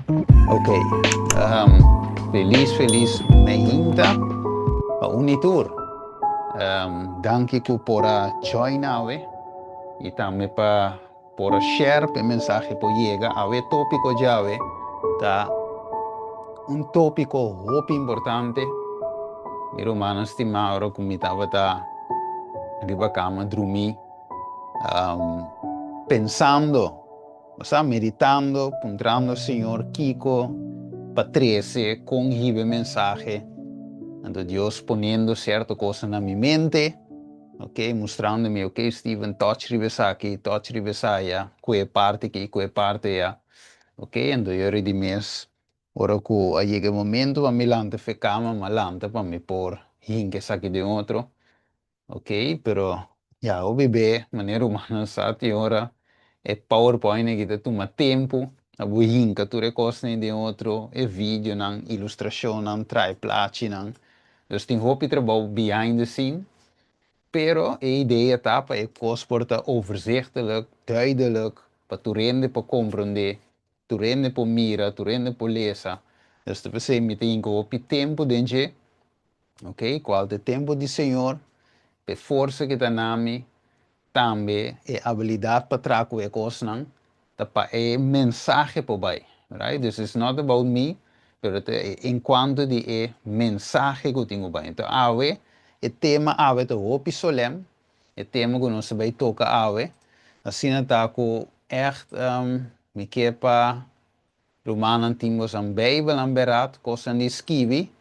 Ok. Feliz meinta pa Unitur. Danke ku pora join awe. E também para por share pe mensaje po llega awe tópico jave tá um tópico muito importante. Mi romano estimado como estava tá riba cama dormir pensando, o sea, meditando, puntrando Senhor Kiko, Patrice, con hibe mensaje. Então Deus poniendo cierta cosa na mi mente, ok, mostrándome, ok, Steven, touch rivesa aqui, touch rivesa ya, que parte aqui, que parte ya, ok, então eu de mês, ora que a chega momento, para me lanta fe cama, ma lanta para me por hinque aqui de outro, ok, pero ya, o bebê, maneira humana, sabe, ora, é PowerPoint que te toma tempo, a hinca, tu recosta de outro, é vídeo, não, ilustração, não, trai plaatje, não, dus tem hoop trabalho behind the scene, pero a ideia tá para é cosporta overzichtelijk, duidelijk, para tu rende para compreender, tu rende para mira, tu rende para lesa. Dus tu você me tem que hoop tempo dentro, ok, qual é o tempo de Senhor, a força que está nami, também é habilidade para trazer coisas não, tá para é mensagem para vai, right? This is not about me, pero enquanto de é mensagem que eu tenho vai. Então, ave, é tema ave to hopi solem, é tema que nós vai tocar ave, assim tá com echt me que para Romano antigo am Bijbel am berat, coisa de esquivi,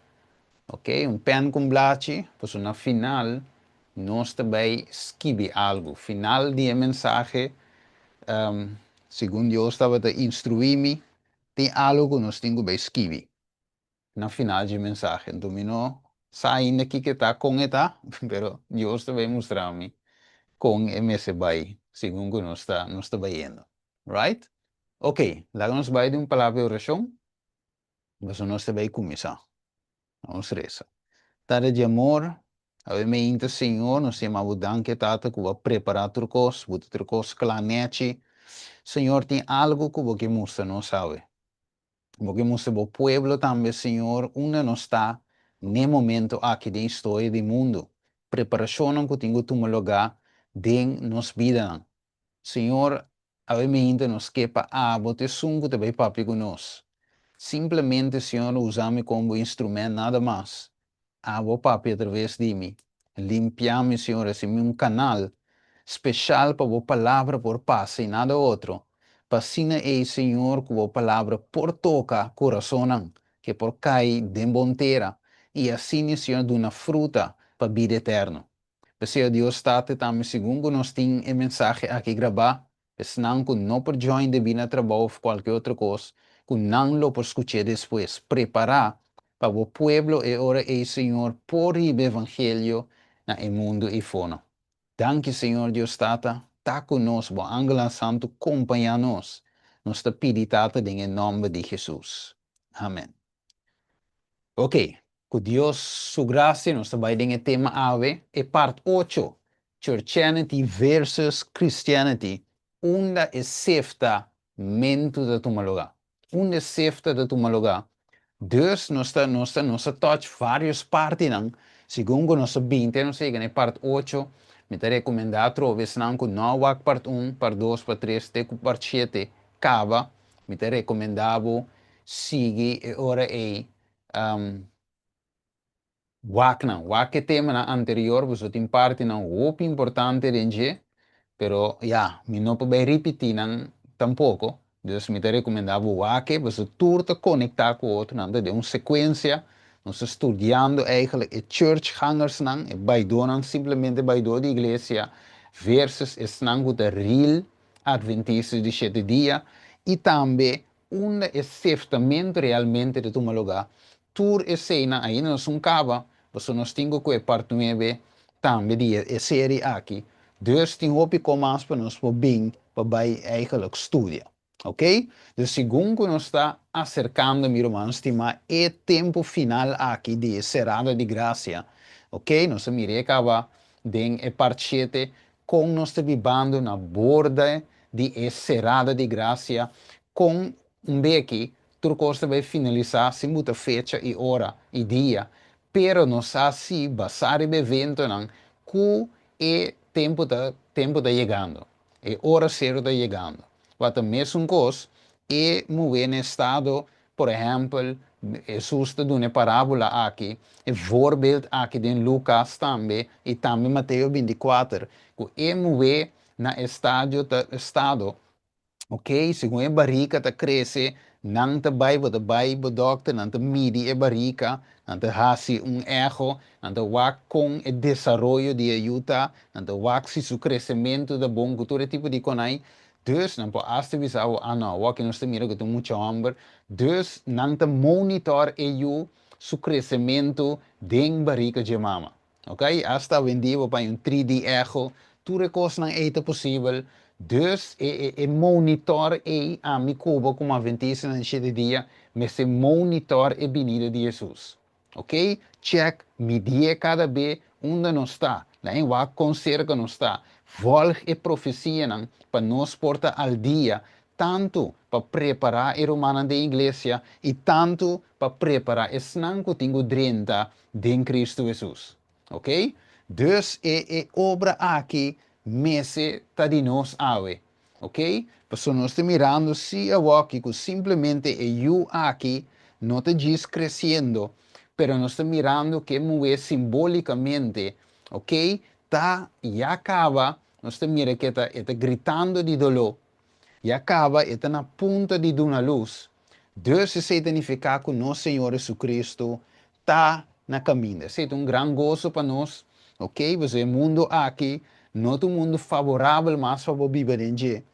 ok? Pen com blaadje, pues na final nós também escrevi algo. Final de mensagem, segundo Deus estava a instruir-me, tem algo que nós temos que escrever. Na final de mensagem, então, não saindo aqui que está com está, mas Deus também mostrar-me com esse vai, segundo nós está vendo. Right? Ok, lá nós vai de uma palavra de oração, mas nós também começar. Vamos rezar. Tada de amor, obviamente, Senhor, nós temos danke tata que vai preparar turcos, vai turcos clanete. Senhor, tem algo que você mostra, não sabe? Você mostra o povo também, Senhor, onde nós está, no momento aqui da história do mundo. Preparação que tem que tomar lugar dentro nossa vida. Senhor, obviamente, nós quepa você sungo também papi conosco. Simplesmente, Senhor, usame como instrumento, nada mais. Abo papi através de mim. Limpiame, Senhor, assim, um canal especial para a palavra por paz e nada outro. Passina ei, Senhor, que a palavra por toca coração, que por cai de bonteira, e assim, Senhor, de uma fruta para a vida eterna. Senhor, Deus está também, segundo nós temos a mensagem aqui gravar, senão que não por join de vir a trabalho ou qualquer outra coisa, que não lo por escutar depois. Preparar para o povo e ora e Senhor por o evangelho no mundo e fora. Danke, Senhor Deus Tata, está conosco, o Ángel Santo acompanha-nos. Nós te pedimos em nome de Jesus. Amém. Ok, com Deus, sua graça, nós vamos em tema ave, e parte 8, Churchianity versus Christianity, onde é sefta mento da tua lugar. Onde é sefta da tua lugar. Dus nós touch várias partes, não? Segundo nós 20, nós chegamos na parte 8, me te recomendar troves não com não parte 1, parte 2, parte 3, até com parte 7, cava, me te recomendava seguir e ora aí wak não, wak tema na anterior, você tem parte não, muito importante dentro, pero me não pode repetir não, tampouco. Dus me te recomendava wak, você turta conectar com o outro, não, de uma sequência, nós estudando eigenlijk e churchgangers não, e baido não, simplesmente baido de igreja, versus estão com o real adventistas de 7 dias, e também onde é certamente realmente de tomar lugar. Tur e cena, aí nós não cava, você nós temos que parte 9 também de série aqui. Dus tem hoop comas para nós voor bem para vai eigenlijk estudar, ok? De segundo nós está acercando, meu irmão, estima é tempo final aqui de serada de graça, ok? Nós mire acaba den e parte 7 com nós vivendo na borda de serada de graça com um beque turcosta vai finalizar sem muita fecha e hora e dia. Pero nós assim, basar o evento, não, que é tempo tá chegando. É hora zero tá chegando. Wat a mesma coisa é mover no estado, por exemplo, Jesus está dando parábola aqui, e voorbeeld aqui em Lucas também, e também Mateus 24, que é mover na estado, ok? Segundo a barriga está cresce, não está vai doctor, não está midi a barriga, não está hasi erro, não está wak com o desenvolvimento de ajuda, não está wak se o crescimento da bom cultura tipo de conai. Dus, não pode até visar o não, wak não está mira que tem muito hambre. Dus, não está monitor o su crescimento de barriga de mama. Ok? Hasta vendido para um 3D echo, tudo coisa não é possível. Dus monitor a mi cubo como a ventisa na dia, mas se monitor a venida de Jesus. Ok? Check, medir cada vez onde não está. Lá em waar concerca não está. Volg a profecia para nos portar al dia, tanto para preparar a romana da igreja e tanto para preparar a snang que tenho 30 de Cristo Jesus. Ok? Dus obra aqui mese tá de nós awe, ok? Porque nós estamos mirando se a walk que simplesmente eu aqui não está diz crescendo, pero nós estamos mirando que mover simbolicamente, ok? Tá e acaba, nós estamos mirando que está gritando de dolor e acaba está na ponta de uma luz. Deus se significa que nosso Senhor Jesus Cristo está na caminho. Isso é grande gozo para nós, ok? Você mundo aqui, não é um mundo favorável, mas para viver em dia.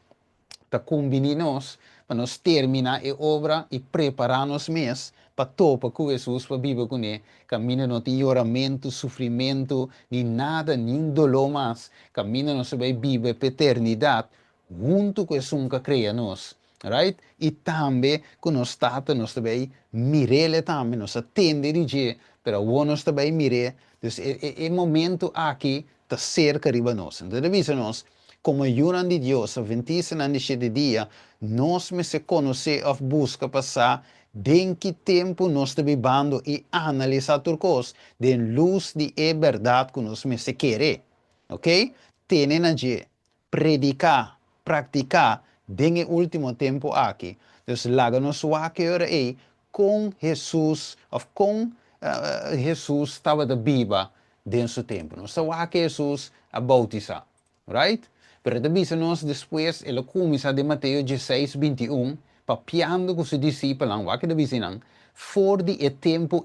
Está combinando nós para nós terminar a obra e preparar nos mesmos para topar com Jesus, para viver com ele. Caminho não tem oramento, sofrimento, nem nada, nem dolor mais. Caminho não se vai viver para eternidade, junto com Jesus que cria nós. Right? E também, com nós tata, nós também mirele também, nós atende de dia, pero nós também mire. Então, é momento aqui, está cerca de nós. Então, avisa nós, como ayunan de Deus, a 27 dia, nós me se conhecer ou busca passar em que tempo nós estamos vivendo e analisar tudo coisa, de luz de verdade que nós me se querer. Ok? Tenen a predicar, praticar, em o último tempo aqui. Então, laga nos waker aí, com Jesus, ou com Jesus estava da Bíblia dentro do tempo. Nós waker Jesus a bautizar. Right? Pero nós depois, ele começa de Mateus 16, 21, papiando com seus discípulos, o que dizem, for de tempo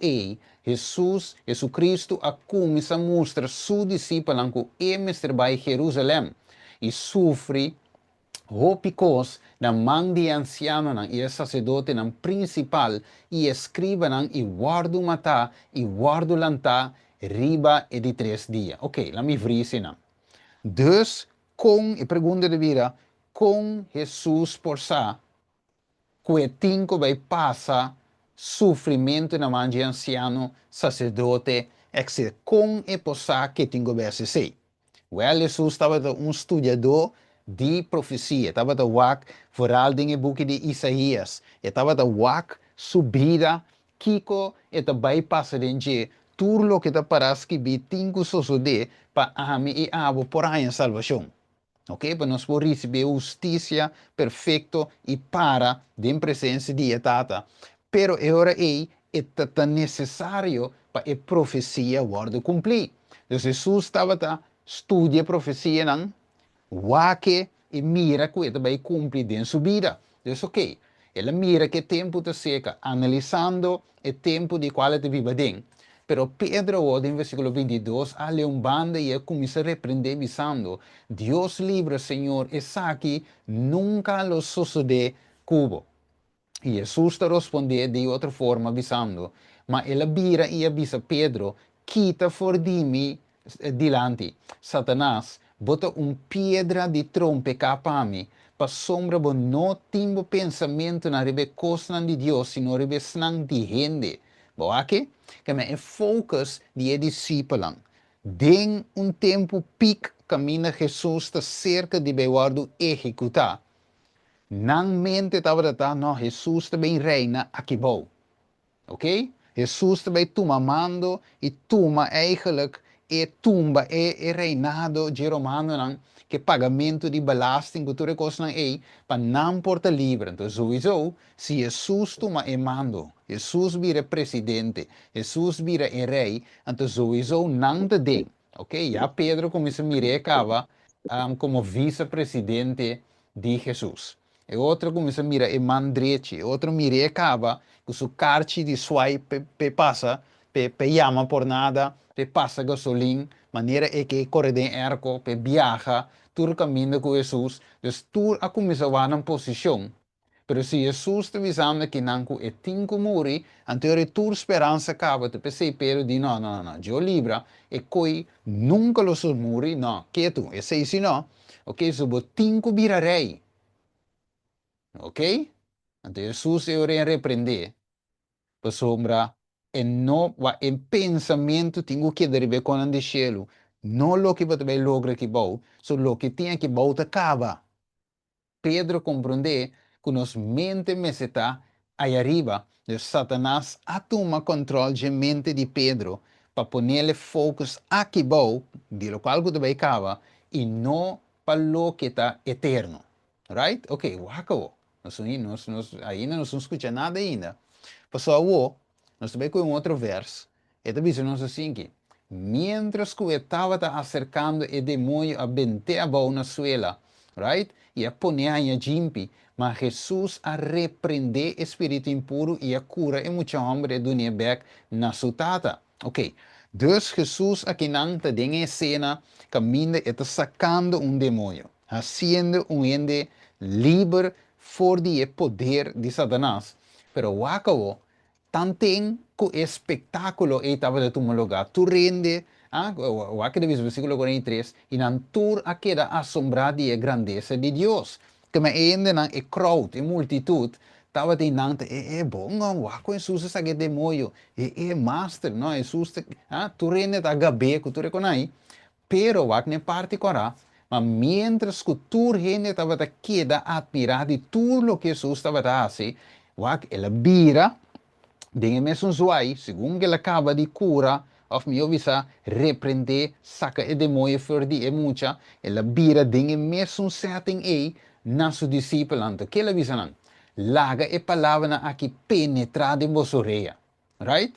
Jesus Cristo a começa a mostrar seus discípulos que ele vai a Jerusalém e sofre picos na mão de anciano e sacerdote principal e escriba e guardo matar e guardo lantar riba e de 3 dias. Ok, lá me vrisse não. Dus, e pergunta de vida, com Jesus por sa, que tinco vai passar sofrimento na mão de anciano, sacerdote, etc. Com e por sa que tinco vai ser. Well, Jesus estava estudador de profecia, estava a wak, vooral em boek de Isaías, estava a wak subida, kiko, vai passar em dia, tudo lo que está para escrever, tinco suceder, para ami e abo por aí a salvação. Ok? Para nós poder receber justiça perfeita e para de presença de Tata. Pero agora é necessário para a profecia ser cumprida. Então, Jesus estava a estudar a profecia, não? Wake e mira que ele vai cumprir em sua vida. Então, ok. Ela mira que tempo está seca, analisando o tempo de qual ele vive dentro. Pero Pedro, en versículo 22, ale un banda y comienza a reprender diciendo, Dios libre, Señor, esa aquí nunca lo sucede cubo. Y Jesús te responde de otra forma diciendo, ma él vira y avisa Pedro, quita for di mí delante. Satanás, bota piedra de trompe capa a mí, pa sombra bo no timbo pensamento na rebe cosnan de Dios, sino rebe snang de gente. Boa que é focus de discípulos. Den tempo pic caminha Jesus está cerca de bewardo executar. Nan mente estava no, Jesus também reina aqui bom. Ok? Jesus também toma mando e toma eigenlijk e tumba e reinado de Romano não, que pagamento de belasting que tu recos não é para não porta livre. Então, sowieso, se Jesus toma e mando, Jesus vira presidente, Jesus vira e rei, então sowieso não te den. Ok? Já Pedro começa a mirar como vice-presidente de Jesus. E outro começa a mirar e mandreche, outro mira acaba com su carci di suai passa, pe llama por nada, pe passa gasolina, maneira é que corre de erco, pe viaja, tur caminho com Jesus, dus tur a começar a uma posição. Pero se Jesus te visando que não é cinco muri, anterior tur esperança acaba, te pensei pero di não, eu libra, e coi nunca lo sul muri, não, que tu, e sei se não, ok, subo cinco virarei, ok? Então Jesus eu repreender, para sombra, e não, em pensamento, tenho que derivar com o cielo, não o que você vai lograr que bom, só o que tem que bom acaba. Pedro compreende que nos mente meseta aí arriba, de Satanás toma controle de mente de Pedro para ponerle focus aqui bom, de lo qual você vai acabar, e não para o que está eterno. Right? Ok, wacko. Ainda não escuta nada ainda. Pessoal, nós também com um outro verso. E também nós assim que, mientras que eu estava acercando o demônio a bente a boa na suela, right? E a poner a jimpi, mas Jesus a repreender espírito impuro e a cura e muita homem do Nebek na sutata. Ok. Dus Jesus aqui não está em cena, caminha e está sacando um demônio, haciendo um ende livre for de poder de Satanás. Pero wakao, tanten ko espectáculo estava de tu lugar. Tu rende, waka de versículo 43, e nan tur a queda assombrado de grandeza de Deus. Que me ende nan e crowd, e multitud, estava de nante, bom, wako Jesus sa que demônio, master, não, Jesus, tu rende da gabe, que tu reconai, pero wak ne parte corá, mas mientras que tu rende estava da queda admirar de tudo o que Jesus estava a fazer, wak ela vira, dingen mesmo zoai, segundo que ela acaba de cura, of me ovisa repreender, saca e demônio for de mucha, ela vira dingen mesmo setting e na su discípulo, que ela visa não, laga e palavra aqui penetrada em vossa reia, right?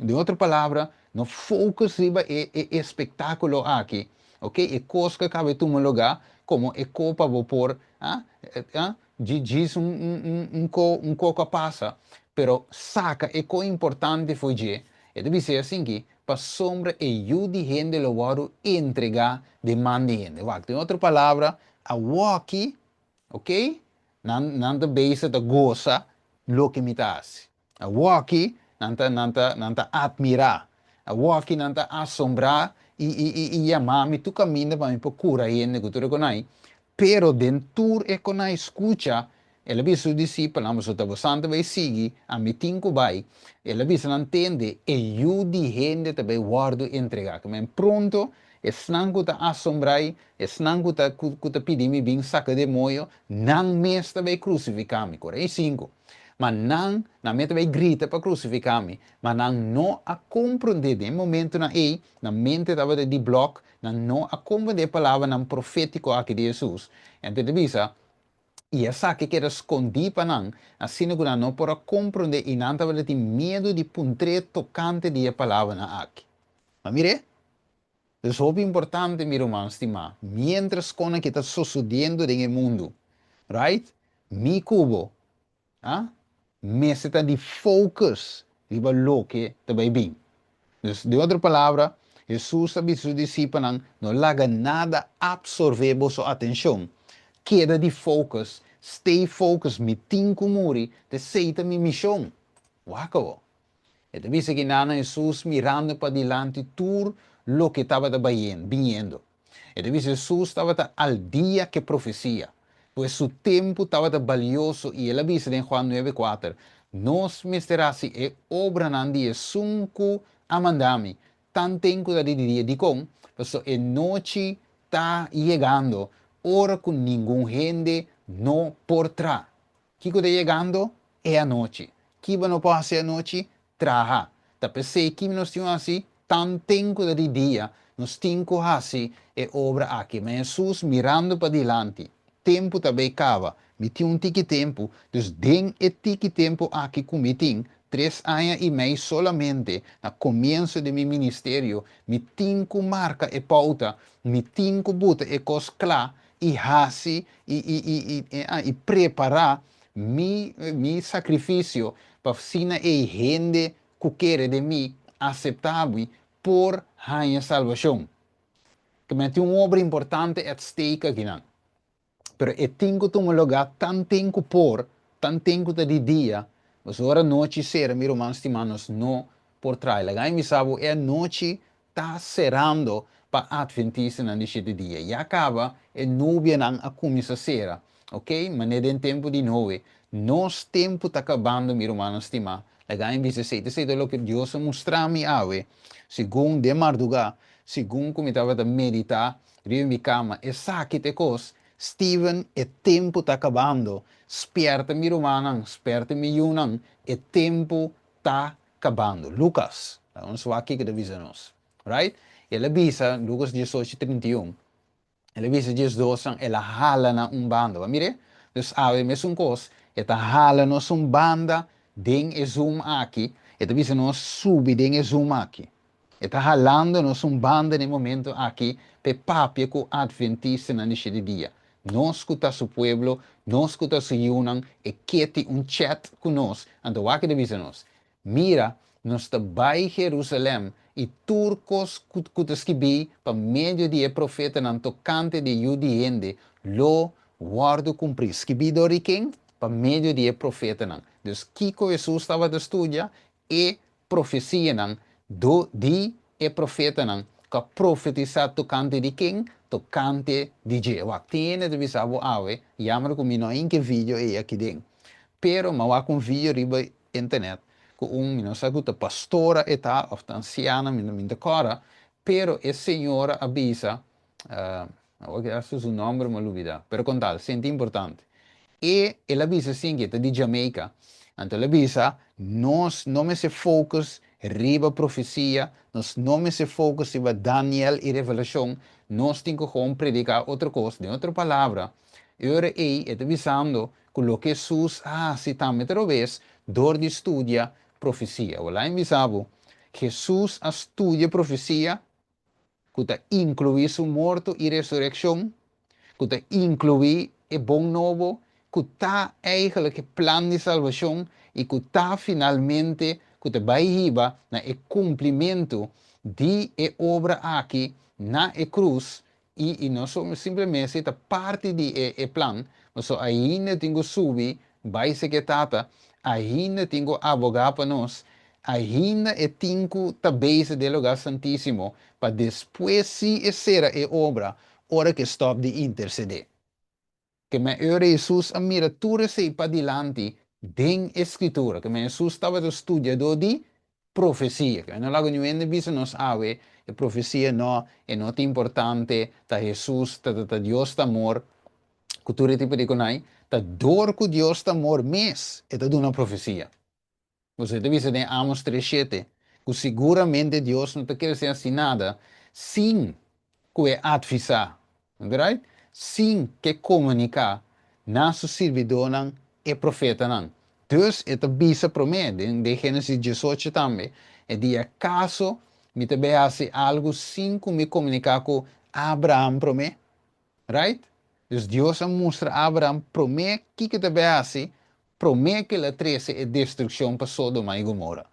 De outra palavra, no focus riba e espetáculo aqui, ok? E coisa que acaba de tomar lugar, como e copa vapor, diz um coco passa, pero saca e co importante foi que, e deve ser assim que, para sombra e ajude gente lo varo entregar demanda gente. Em outra palavra, a walkie, ok? Nanta base da goza lo que me das. A walkie, nanta admirar. A walkie nanta assombrar e chamar-me tu caminho para me procurar gente que tu reconhece. Pero dentro e con a escucha, ela viu discípulo, mas o santo vai seguir, a mim tinco vai, ela viu não entende, e eu de gente também guardo entregar, que pronto, é snango ta assombrai, é snango ta pedir me bem saca de moio, não mesmo também crucificar-me, correto? Cinco. Mas não, na mente vai grita para crucificar-me, mas não a compreender, de momento na mente estava de bloco, não a compreender a palavra não profético aqui de Jesus. Então, devisa, e essa que era escondido para não, assim que não para compreender e não estava de medo de puntre tocante de a palavra na aqui. Mas mire, é super importante, meu irmão, estimar, mientras coisa que está sucedendo no mundo, right? Mi cubo, mas está de focus riba lo que também bem. Dus, de outra palavra, Jesus sabe seus discípulos não larga nada absorver sua atenção. Queda de focus, stay focus, me tinco muri, de seita mi missão. Wacao. E te visse que nana Jesus mirando para diante tudo lo que estava vindo. E te visse Jesus estava al dia que profecia. Pois seu tempo estava valioso e ele disse em Juan 9:4, nos mesterasi e obra nandi e sunku amandami, tan tempo da dia di con, perso e noite está chegando, ora com ninguém gente no por trás. Kiko de chegando é a noite. Kiba não pode ser a noite, traha. Tá pensei que nós tínhamos assim, tan tempo de dia, nós tínhamos assim, é obra aqui. Mas Jesus mirando para diante, tempo também acaba. Me tinha um tique tempo, dus den e tique tempo aqui com me tinha, 3 anos e meio solamente, no começo de meu ministério, me tinha marca e pauta, me tinha buta e cos clar, e hasi, e preparar mi sacrifício para sina e rende que quer de mim aceitável por a salvação. Que me tem uma obra importante at stake aqui, não. Pero eu tenho um lugar tão tempo por, tão tempo de dia, mas ora noite será, meu irmão, estimados, não por trás. Lá me sabe, é noite está cerrando para Adventista neste dia. E acaba, e não vem a começar a ser, ok? Mas não é tempo de novo. Nosso tempo está acabando, meu irmão, estimado. Lá me diz, sei o que Deus mostrar-me ave, segundo de madrugada, segundo como estava a meditar, rio em minha cama, e sabe que coisa, Steven, o tempo está acabando. Esperta, meu irmão, esperta, meu irmão, o tempo está acabando. Lucas, vamos ver aqui que avisa nos. Right? Ele avisa, Lucas 18:31. Ele avisa Jesus, ele hala na banda. Mire, dus ave mesmo coisa, ele hala nos banda, den e zoom aqui, ele avisa nos subi den e zoom aqui. Está halando nos banda no momento aqui, pe papia com adventista na neste dia. Nós escuta su pueblo, nós escuta su yunan, e quete chat com nós. Então, aqui avisa nos. Mira, nós está by Jerusalém, e turcos kutas kibi para meio de profeta nan tocante de judiende lo guardo cumprir kibi dori quem para meio de profeta nan dus kiko Jesus estava de estudia e profecia nan do di e profeta nan que profetizar tocante de quem tocante de Jeová tiene de visavo ave yamar como no em que vídeo e aqui dentro pero ma com vídeo riba internet com não sabe que pastora eta of anciana minha cara pero a senhora avisa vou dar o nome mas olvidar pero com tal sente importante e ela avisa assim que é de Jamaica então ela avisa nós não me se focus riba profecia nós não me se focus riba Daniel e revelação nós temos que predicar outra coisa de outra palavra ora ei é avisando que o que Jesus se também outra vez door de estudia profecia. Lá em Bisabo, Jesus estudia profecia, que inclui su morto e ressurreição, que inclui o bom novo, que está eigenlijk o plano de salvação e que está finalmente que vai riba na o cumprimento de obra aqui na cruz e não somos simplesmente parte de plano, mas ainda tenho subir, vai ser que tata, ainda tenho abogar para nós, ainda tenho tabeza do lugar santíssimo, para depois se ser a obra, hora que stop de interceder. Que me ora Jesus a mira tudo sei para dilante den escritura, que me Jesus estava estudando de profecia, que não lago nenhum bisa nos ave, a profecia não é not importante, tá Jesus, tá Deus tá amor, que tudo tipo de conai, tá dor que Deus tá amor mes, é tá uma profecia. Você te visa de Amos 3:7, que seguramente Deus não te quer ser assim nada, sim, que é advisar, right? Sim, que comunicar, nosso servidor não é profeta não. Dus, é a bisa promete, de Gênesis 18 também, é de acaso, me te behasse algo sim que me comunicar com Abraham promete, right? Dus Deus mostra a Abraham promete que te behasse, promete que a 13 é destruição para Sodoma e Gomorra.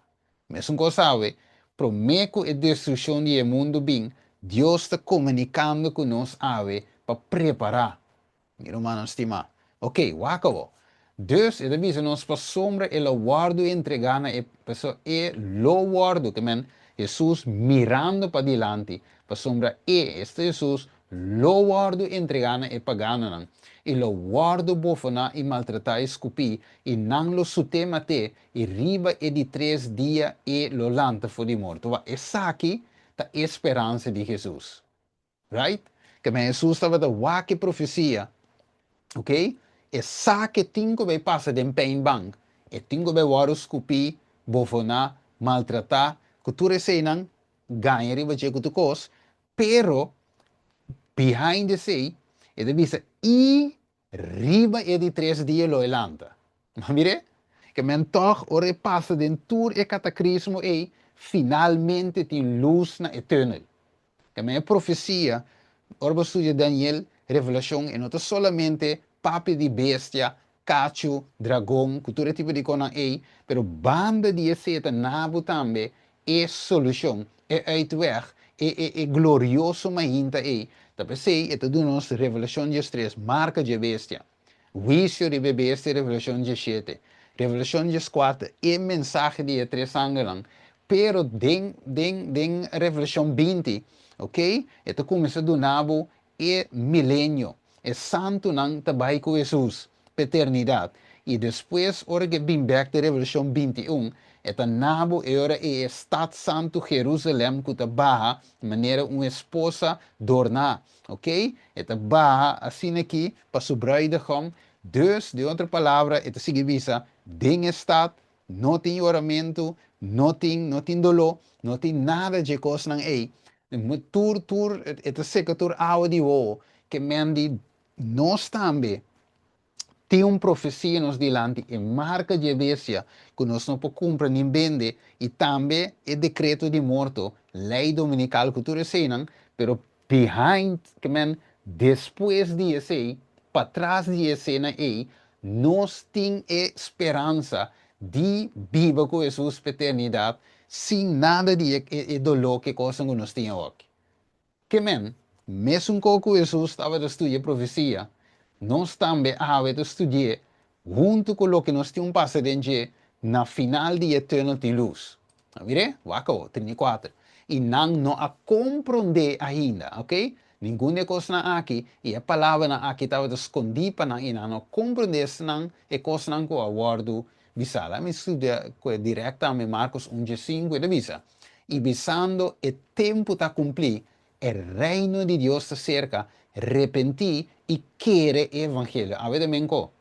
Mas um coisa sabe, promete que a destruição do mundo bem, Deus está comunicando com nós ave para preparar. Meu irmão estimado. Ok, acabou. Dus, het is nos para sombra e lo guardo entregando e pessoa e lo guardo que men Jesus mirando para dilante para sombra e este Jesus lo guardo entregando e pagando nan e lo guardo bofana e maltratar e scupi e non lo sutema te e riba e di 3 dias e lo lanta fu di morto. Va e sa aqui a esperança de Jesus. Right? Que Jesus estava da waque profecia. Ok? E sa que tingo vai passa de pain bank. E tingo vai waru scupi, bofona, maltratar, cultura seinan, ganha riba che kutu kos, pero behind the scene, e de visa e riba e di 3 dias lo elanta. Ma mire, que men toch ore passa den tour e cataclismo e finalmente tin luz na eternal. Que men profecia, orba studia Daniel, revelação, e não solamente papi di bestia, cacho, dragão, cultura tipo de conan e, pero banda de seta nabu tambe, é solução, é uitweg, é glorioso mainta e, tapi sei, é tudo nos revelação de 3, marca de bestia, juicio de bestia, revelação de 7, revelação de 4, é mensagem de 3 angelang, pero den revelação 20, ok? Ito começa do nabo e milênio. É santo não trabalha com Jesus, paternidade. E depois, hora que vem back da Revolução 21, ito nabo e hora é Estado Santo Jerusalém que trabalha de maneira uma esposa dorna, ok? Ito barra assim aqui para sobreidegom. Dus, de outra palavra, ito significa, den Estado, não tem oramento, não tem dolor, não tem nada de coisa não é. Tur, het is zeker tur audio, que men die nós também tem profecia nos dilante e marca de besia que nós não podemos cumprir nem vende e também é decreto de morto, lei dominical que tu recebem, pero behind que men depois de esse, para trás de esse na nós tem esperança de viver com Jesus eternidade sem nada de dolor que coisa que nós temos aqui. Que men, mesmo com Jesus estava a estudar profecia, nós também havemos de estudar junto com o que nós temos passado na final de Eternity Luz. Mire, Waco, 34. E não a compreender ainda, ok? Nenhuma coisa aqui, e a palavra aqui estava escondida para não compreender não é coisa não que eu aguardo visada. Me estuda diretamente Marcos 1:5 e visa. E visando o tempo está cumprir, o reino de Deus se cerca, arrepentir e querer o evangelho. A ver, menco.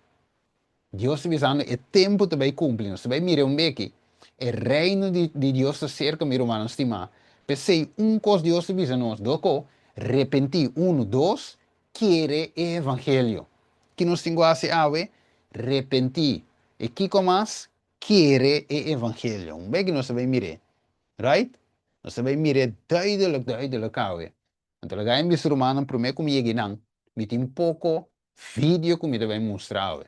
Deus está visando o tempo também cumprir. Você vai mirar beque. O reino de Deus se cerca, meu irmão, estima. Pensei, coisa Deus está visando nós. Doko, arrepentir. 1, 2, querer o evangelho. Que nós temos a ave, arrepentir. E que mais? Querer o evangelho. Beque nós vai mirar. Right? Nós vai mirar duidelijk ave. Então, lá em Mr. Romano, primeiro como cheguei não, me tem pouco vídeo que me vai mostrar.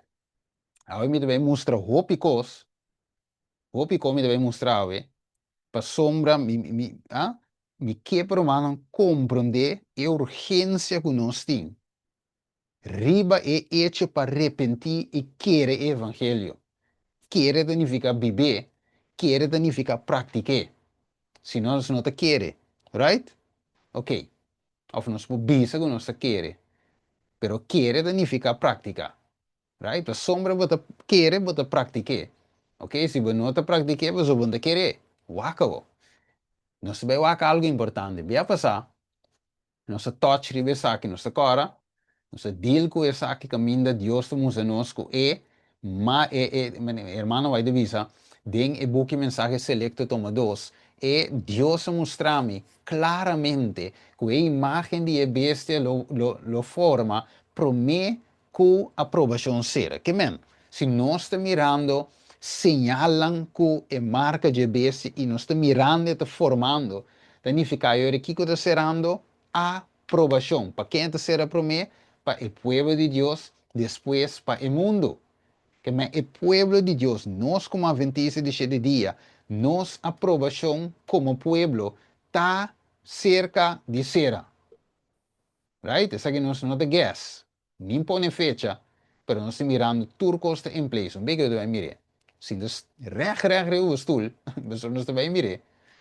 Agora me vai mostrar hopicos me vai mostrar, para sombra, me quebra mano compreender a urgência que nós temos. Riba é hecho para arrepentir e querer o evangelho. Querer significa viver, querer significa praticar. Se nós não te querer, right? Ok. Of nós podemos que nós querer, pero querer significa praticar. Right? Para sombra você querer, você praticar. Ok? Se você não te praticar, você não querer. Waka. Não se vai waka algo importante. Vai passar. Não se touch ribe saque, não se cora. Não se deal com essa que caminho de Deus te musa nosco hermano vai divisa. Den e book mensagem selecto toma 2. E Deus mostra-me claramente que a imagem de bestia lo forma para mim com aprovação será. Que men, se nós estamos mirando, señalan que é marca de bestia e nós estamos mirando e está formando, significa que está serando aprovação. Para quem está será para mim? Para o povo de Deus, depois para o mundo. Que o povo de Deus, nós como adventistas de 7 dias, nossa aprovação como povo está cerca de ser. Right? Essa que nós não te guess. Nem põe fecha, mas nós estamos mirando turcos em place. Bem que eu vai mirar. Se nós recht o stoel, nós vai mirar.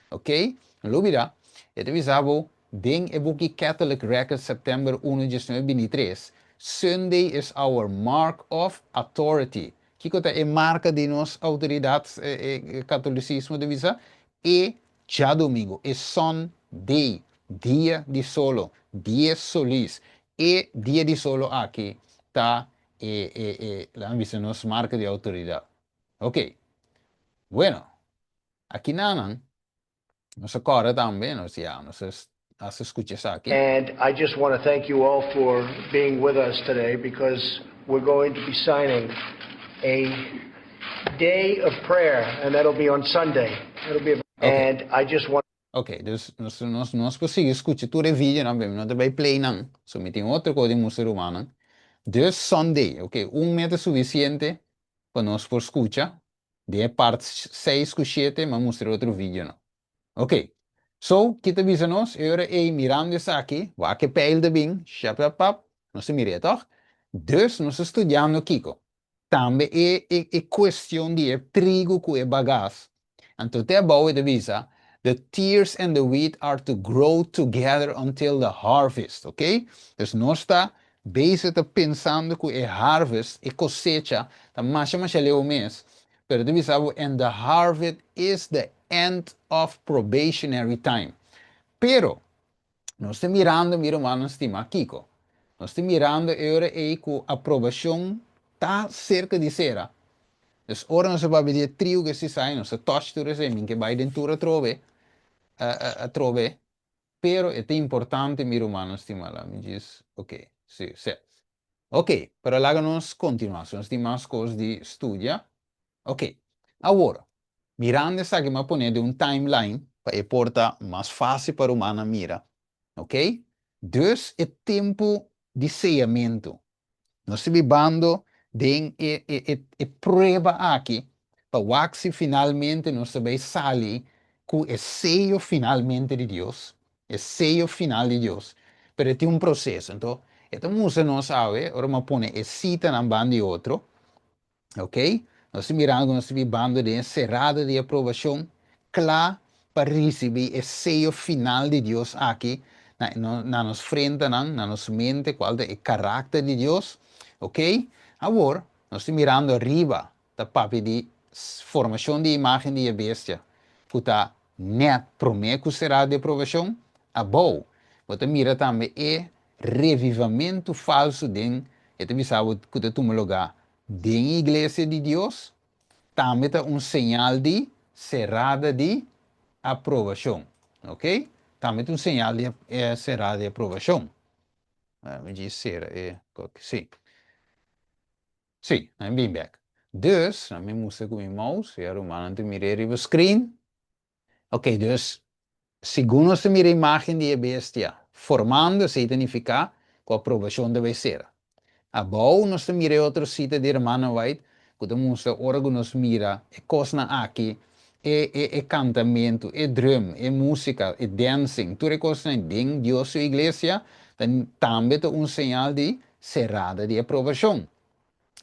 Ok? Não mira. Het is abo, ding e boekie Catholic Record September 1 de 2023. Sunday is our mark of authority. Kiko ta e marca de nos autoridades catolicismo de visa. E já domingo, é Sunday, dia de solo, dia solis. E dia de solo aqui, tá la ambición nos marca de autoridad. Ok, bueno, aquí nanan, nos acorda también, o sea, nos hace escuchas aquí. And I just want to thank you all for being with us today because we're going to be signing a day of prayer, and that'll be on Sunday. It'll be, Okay. and I just want. Ok, dus nós conseguimos escutar todo o vídeo, não, não vai play não. So, me tem outra coisa de música romana. Dus Sunday, ok, mês é suficiente para nós por escutar. De parte 6 com 7, mas mostrar outro vídeo não. Ok, so, kita bisa nós, agora é mirando isso aqui, vai que peil bem, chapapap, nós mira, toch? Dus nós estudando Kiko. Também é questão de trigo com é bagaço. Então, até boa de visa. The tears and the wheat are to grow together until the harvest, ok? Dus nós está bezig te pensando que é harvest, é cosecha, tá mais leu mês. Pero de visa, and the harvest is the end of probationary time. Pero, nós estamos mirando, mira, mano, estima Kiko. Nós estamos mirando agora aí que a aprovação está cerca de ser. Dus ora nós vamos ver trio que se sai, nós touch tudo isso, que vai dentro a trove, a trove. Pero é importante, mira, mano, estima lá, me diz, ok, sim, certo. Ok, para lá nós continuamos, nós temos mais coisas de estudar. Ok, agora, mirando essa aqui, eu poner de um timeline para porta mais fácil para o humano mira, ok? Dus é tempo de sellamento. Nós estamos vivendo de prova aqui para que finalmente nós vamos sair com o sello finalmente de Deus, o sello final de Deus. Mas tem um processo, então, música não sabe, agora eu ponho a cita na banda de outro, ok? Nós mirando, nós vivendo de encerrada de aprovação, claro, para receber o sello final de Deus aqui, na nossa frente, na nossa mente, qual é o caráter de Deus, ok? Agora, nós estamos mirando arriba, da papi de formação de imagem de bestia, que está net promete que será de aprovação, a bom. Você mira também o revivamento falso de, você sabe que está no lugar de igreja de Deus, também é sinal de cerrada de aprovação, ok? Também é sinal de cerrada de aprovação. Me diz ser, sim. Sim, I'm being back. Dus, dan moest ik mijn mouse, ja, Roman, te mirar o screen. Ok, dus, segundo se mira a imagem de bestia, formando se identificar com a aprovação da ser. Abou, nós mira outro sítio de Hermana White, que temos órgão nos mira, é coisa aqui, é cantamento, é drum, é música, é dancing, tudo é coisa em Deus sua igreja, também é sinal de cerrada de aprovação.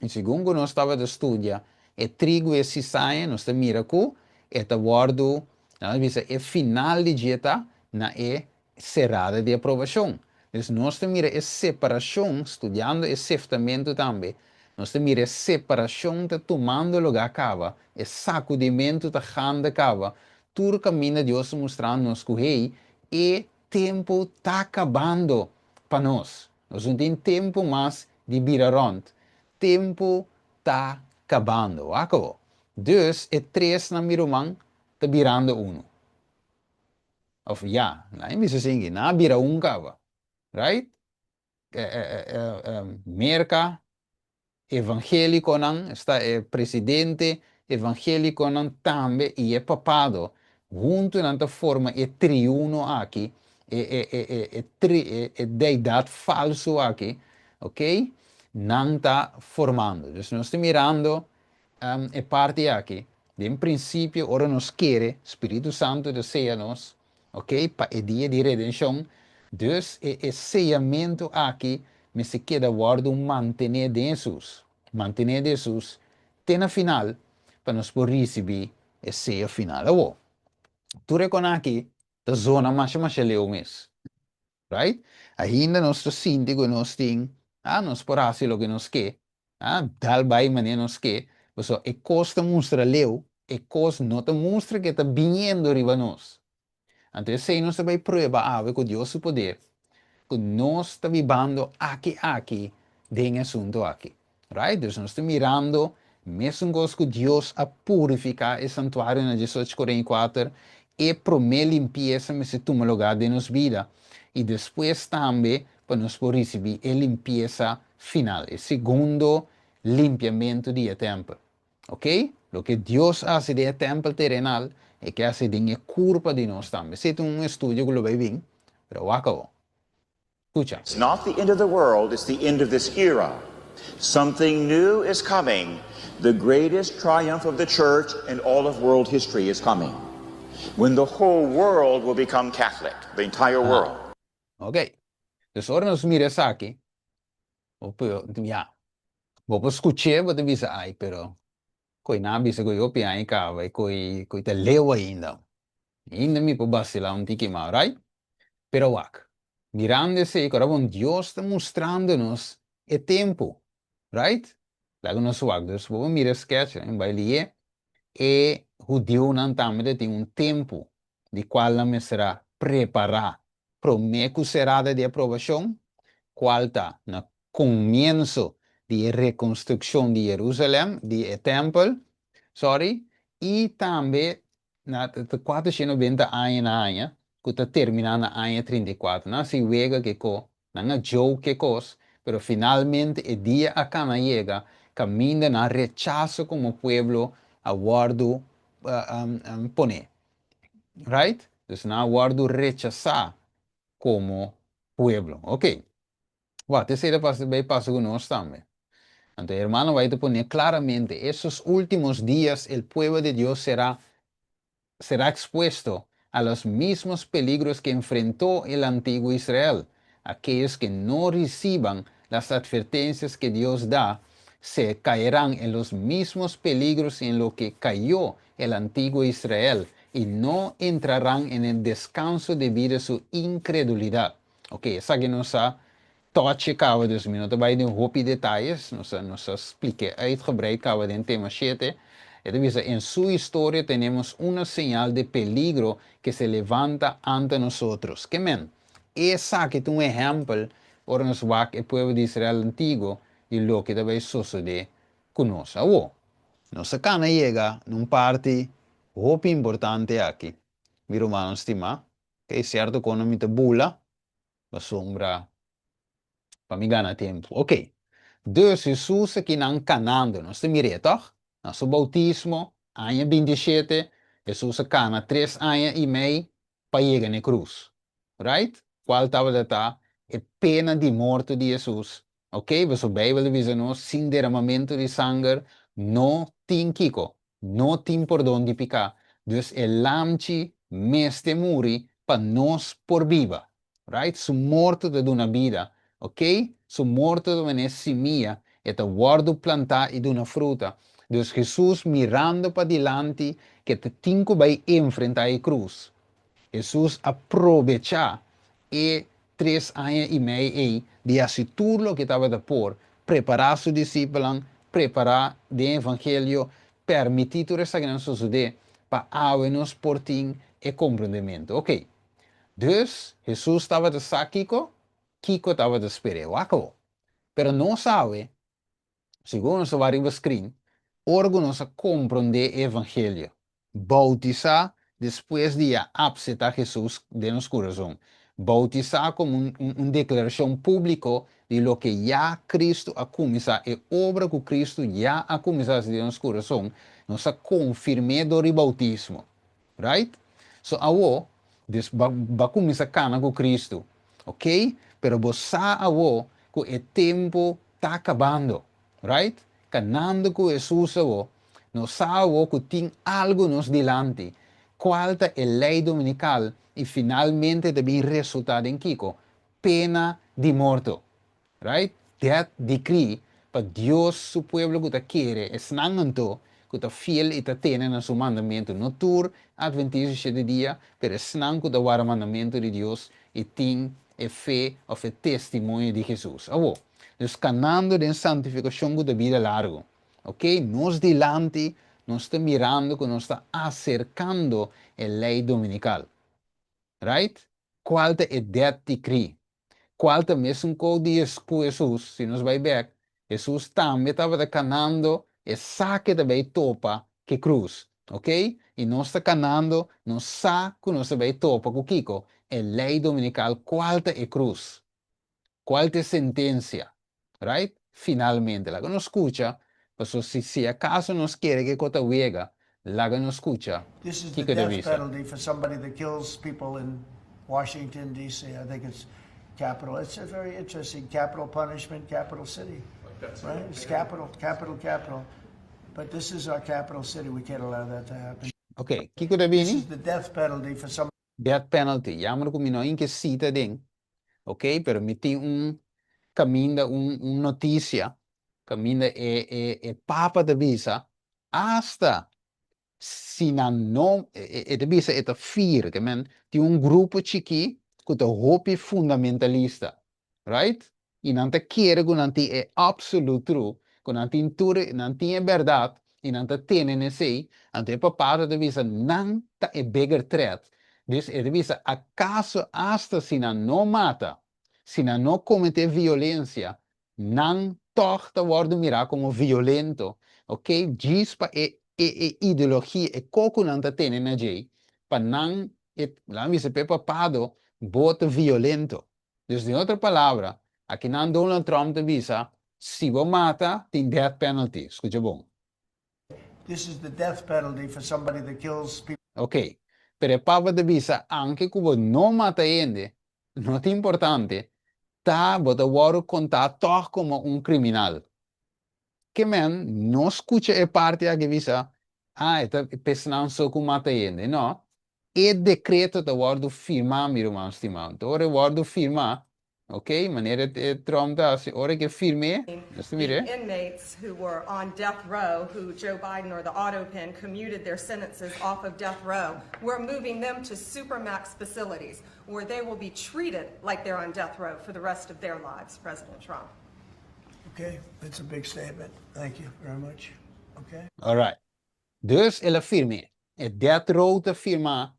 E segundo nós estava de estudar, é trigo e cisaia, nós estamos mirando, é guardo, é final de dieta, na é cerrada de aprovação. Então, nós estamos mirando a separação, estudando o seftamento também. Nós estamos mirando a separação está tomando lugar acaba, o sacudimento está dando acaba. Tudo caminho de Deus mostrando-nos que hey, o tempo está acabando para nós. Nós não temos tempo mais de biraront. Tempo está acabando, acabou. Dus, é 3 na miruman, está virando 1. Of ja, não é assim, não vira 1 cava, right? Merca, evangélico não, está presidente evangélico não também e é papado. Junto na forma é triuno aqui, deidade falso aqui, ok? Não está formando. Então, nós estamos mirando é parte aqui. De em princípio, ora nos quer, Espírito Santo deseja-nos, ok? Para o dia de redenção. Dus, o sellamento aqui, me se queda guardo manter de Jesus. Manter de Jesus, até na final, para nós por receber o sello final. Oh, tu reconhece aqui, da zona mais leu mesmo. Right? Ainda nós síndico nós tem, nós por assim o que nós quer, tal vai maneira nós quer, então é costa mostra leu, é costa não te mostra que está vindo riba nós. Então se nós vai prova com Deus o poder, que nós está vivendo aqui, tem assunto aqui. Right? Dus nós estamos mirando, mesmo que Deus a purificar o santuário na 18:44 e prometer limpeza, mas se toma lugar de nos vida. E depois também, para nós por receber a limpeza final, o segundo limpiamento do templo. Ok? Lo que Deus faz do templo terrenal é que hace de curva de nós também. Se é estudo que lo vai vir, pero acabou. Escucha. It's not the end of the world, it's the end of this era. Something new is coming. The greatest triumph of the church in all of world history is coming. When the whole world will become Catholic, the entire world. Ok. Dus ora nos mira aqui. Ja. Vou escutar, vou te dizer, ai, pero coi na bisa coi opi ai cava, coi te leu ainda. Ainda me po vacilar tiki mais, right? Pero wak. Mirando-se, agora bom Deus está mostrando-nos o tempo, right? Lá nos wak, dus vou mirar sketch, em bailie, e judeu não também tem tempo de qual me será preparar para o será de aprovação, qual está no começo de reconstrução de Jerusalém, de templo, sorry, e também na 490 anos, que está terminando a ano 34, não se vega que não é jogo que coisa, pero finalmente o dia a cana chega, caminha na rechazo como pueblo a guardo pone, right? Então, na guardo rechazar como pueblo, ok? What, terceira passo bem passo com nós também. Então, hermano, vai te poner claramente, esos últimos días el pueblo de Dios será expuesto a los mismos peligros que enfrentó el antiguo Israel. Aquellos que no reciban las advertencias que Dios da se caerán en los mismos peligros en lo que cayó el antiguo Israel y no entrarán en el descanso debido a su incredulidad. Ok, essa que nos toche cava dus minutos bij de hoopie detalles, nos explique uitgebreid cava de tema 7. En su historia tenemos una señal de peligro que se levanta ante nosotros. ¿Qué men? Esa que es un ejemplo por nos va el pueblo de Israel antiguo y lo que debe suceder con nosotros. Nossa cana llega en un parte muy importante aquí. Mi hermano estima, que es cierto que no me te bula, la sombra para me ganhar tempo. Ok. Dus Jesus aqui não canando, nós temos toch? Nosso bautismo, ano 27, Jesus cana 3 anos e meio para chegar na cruz. Right? Qual estava de tá? É pena de morte de Jesus. Ok? Você Bíblia diz nos, sem derramamento de sangue, não tem kiko, não tem perdão de pecar. Dus é lamchi meste muri para nós por viva. Right? Su morte de uma vida. Ok? Su morte de uma semilla, é o guardo plantar e de uma fruta. Dus Jesus mirando para diante, que te tinco vai enfrentar a cruz. Jesus aprovecha e 3 anos e meio de assistir tudo que estava de por, preparar seus discípulos, preparar o evangelho, permitir tudo isso que não suceder, para abrir-nos portinho e compreendimento. Ok. Dus, Jesus estava de saquico, Kiko estava de esperar, acabou. Pero não sabe, segundo o vários escrito, órgãos a compreender o evangelho, bautizar depois de aceitar Jesus de nosso coração, bautizar como uma declaração pública de lo que já Cristo a começar, e obra que Cristo já a começar de nosso coração, nós a confirmar do bautismo, right? So, awo, va começar a cana com Cristo, ok? Pero você awo, que o tempo está acabando, right? Canando com Jesus awo, nós sabemos que tem algo nos delante. Qual é a lei dominical e finalmente deve resultar em Kiko? Pena de morte, right? That decree para Deus, su pueblo que te quiere, es nanganto, que te fiel y te tiene en su mandamiento. No tur adventista de día, pero es nan que te guarda mandamiento de Dios y tin e fe o fe testimonio de Jesús. Abo, dus canando de santificación de vida largo. Ok, nos delante, nos está mirando, que nos está acercando a ley dominical. Right? ¿Cuál es el decree? Qual também um código com Jesus, se nos vai ver, Jesus também estava canando e saque também topa que cruz, ok? E nós está canando, nós saque nós também topa com Kiko, é lei dominical, qual é cruz, qual é sentença, right? Finalmente, lá que nos escuta, pues si acaso nos quiere que cota huega, la que nos escucha, This is the Kiko de death visa. penalty for somebody that kills people in Washington, D.C. I think it's capital. It's a very interesting capital punishment, capital city. Right? It's capital. But this is our capital city. We can't allow that to happen. Ok, Kiko de This Vini, is the death penalty for somebody. death penalty, jammer como não em que cita den, ok? Pero me tem caminho, notícia, caminho é papa de visa, hasta se não de visa é vier, que men tem grupo chiqui que te hopi fundamentalista, right? E não te quer que não é absoluto true, que não tem tudo, não tem verdade, e não te tem nesse, ante papado de visa não é bigger threat. Dus de visa acaso hasta se não mata, se não comete violência, não torta worden mirar como violento, ok? Gispa ideologia e coco não tá tendo na jei, para não lá visa papado voto violento. Dus em outra palavra, aqui não Donald Trump te visa, se você mata, tem death penalty. Escuta bom. This is the death penalty for somebody that kills people. Ok, pero papa te visa, anche que você não mata ele, não é importante, tá, você vai contar toch como criminal. Que men não escuta a parte que visa, esta pessoa só que mata ele, não. E decreto da guardo firma, meu irmão estimado. Ora guardo firma, ok? Maneira Trump da, ora que firme, the inmates who were on death row, who Joe Biden or the AutoPen commuted their sentences off of death row, we're moving them to supermax facilities where they will be treated like they're on death row for the rest of their lives, President Trump. Okay, that's a big statement. Thank you very much. Okay. All right. Dus ela firme. E death row te firma,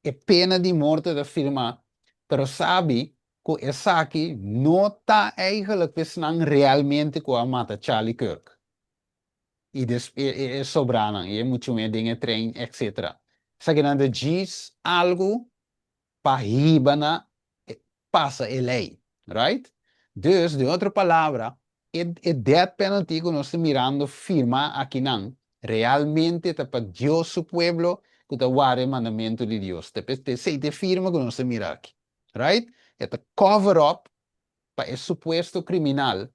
e pena de morte te firma, pero sabe que essa aqui não está eigenlijk pensando realmente que a mata Charlie Kirk. E é sobrando, e é muito mais dinheiro, trem, etc. Só que não diz algo para riba passa a lei, right? Dus, de outra palavra, é death penalty que nós estamos mirando firma aqui não. Realmente está para Deus su pueblo que está guarda o mandamento de Deus. Te firma que nós estamos mirando aqui, right? É cover up para esse suposto criminal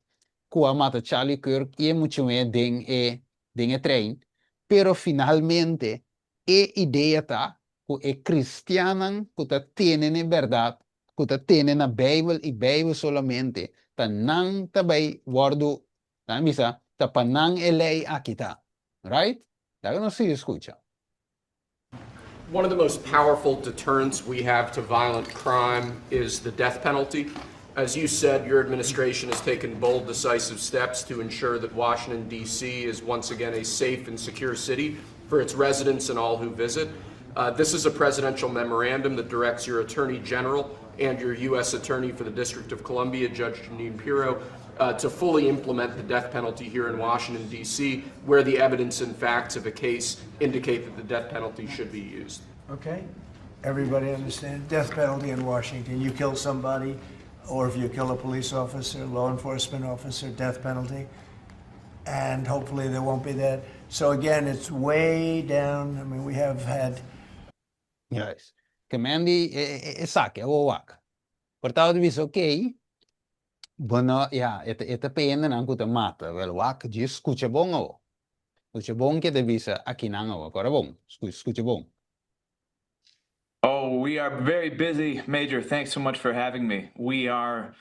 que a mata Charlie Kirk e muito mais den trem, pero finalmente a ideia tá que é cristiana que está tendo verdade, que está tendo na Bíblia e Bíblia solamente, tá não também guardo, tá misa, tá para não lei aqui tá, right? Daí não se escuta. One of the most powerful deterrents we have to violent crime is the death penalty. As you said, your administration has taken bold, decisive steps to ensure that Washington, D.C. is once again a safe and secure city for its residents and all who visit. This is a presidential memorandum that directs your Attorney General and your U.S. Attorney for the District of Columbia, Judge Jeanine Pirro, to fully implement the death penalty here in Washington, D.C., where the evidence and facts of a case indicate that the death penalty should be used. Okay. Everybody understand? Death penalty in Washington. You kill somebody, or if you kill a police officer, law enforcement officer, death penalty. And hopefully there won't be that. So again, it's way down. I mean, we have had... Yes. Comandi saque, é o wak. Portanto, diz, ok, bueno, ja, het pena não que te mata. Wel, wak, diz, escuta bom ou. Escuta bom que te visa aqui não ou. Agora bom, escuta bom. Oh, we are very busy, Major. Thanks so much for having me. We are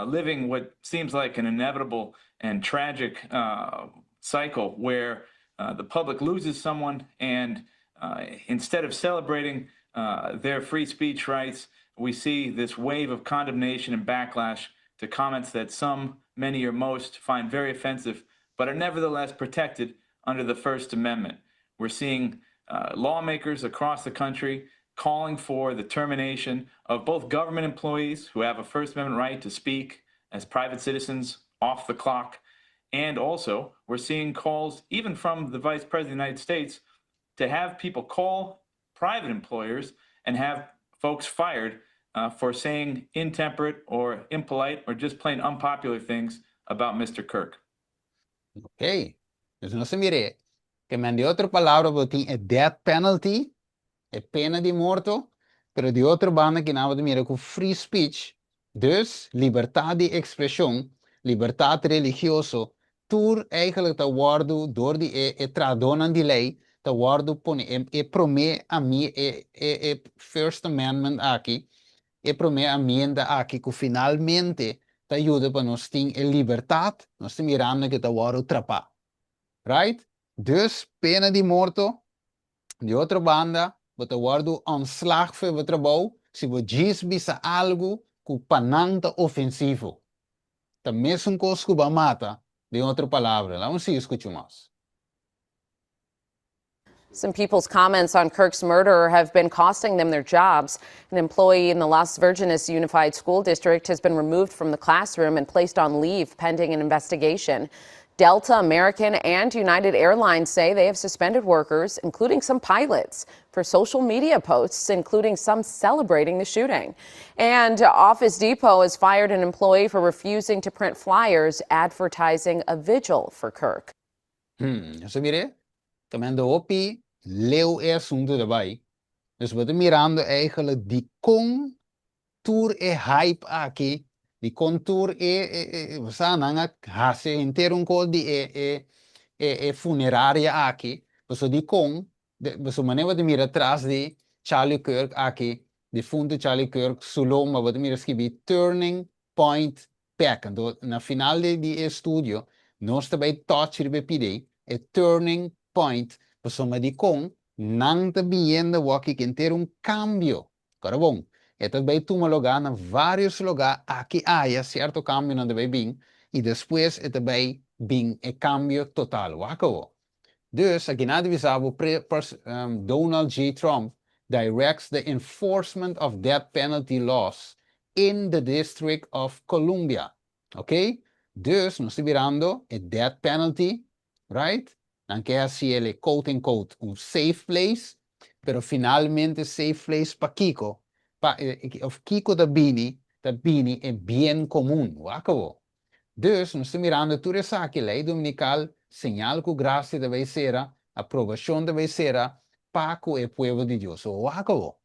living what seems like an inevitable and tragic cycle where the public loses someone, and instead of celebrating their free speech rights, we see this wave of condemnation and backlash to comments that some, many, or most find very offensive, but are nevertheless protected under the First Amendment. We're seeing lawmakers across the country calling for the termination of both government employees who have a First Amendment right to speak as private citizens off the clock, And also, we're seeing calls, even from the Vice President of the United States, to have people call private employers and have folks fired for saying intemperate or impolite or just plain unpopular things about Mr. Kirk. Ok. Dus não se mire. Que men de outra palavra botin a death penalty, é pena de morto, pero de outra banda que não de mire com free speech, dus liberdade de expressão, liberdade religiosa, tur eigenlijk te worden door die tradonan die lei, te worden pone prome a mim First Amendment aqui, prome a mim da aqui que finalmente te ajuda para nós ter a liberdade, nós te mirando que te worden trapar. Right? Dus pena de morto, de outra banda, você guarda ontslag voor het trabalho, se você diz bisa algo que pananta ofensivo. Também é coisa que vai matar, de outra palavra. Vamos se escutar mais. Some people's comments on Kirk's murder have been costing them their jobs. An employee in the Las Virgenes Unified School District has been removed from the classroom and placed on leave pending an investigation. Delta, American, and United Airlines say they have suspended workers, including some pilots, for social media posts, including some celebrating the shooting. And Office Depot has fired an employee for refusing to print flyers advertising a vigil for Kirk. Zo mire, também do opi, leu assunto daarbij. Dus wat we mirando eigenlijk die contour hype aqui, die contour we staan aan het hasse inteiro col die funeraria aqui, so die so maneira wat mira atrás de Charlie Kirk aqui, de fundo Charlie Kirk solo, maar wat mira escrevi Turning Point Pack, então na final de estudio, nós também touch pide a Turning Point, so ma di não está viendo aqui que inteiro cambio, cara bom. E também toma lugar em vários lugares aqui há certo cambio não deve vir e depois também vem um cambio total. Wako. Dus aqui nada visava Donald J. Trump directs the enforcement of death penalty laws in the District of Columbia. Ok? Dus nós estamos virando a death penalty, right? Não quer assim ele quote unquote safe place, pero finalmente safe place para Kiko. Of Kiko da Bini é bem comum, acabou. Dus, nós estamos mirando tudo isso aqui, lei dominical, sinal que graça deve ser, aprovação deve ser, para o povo de Deus. O acabou.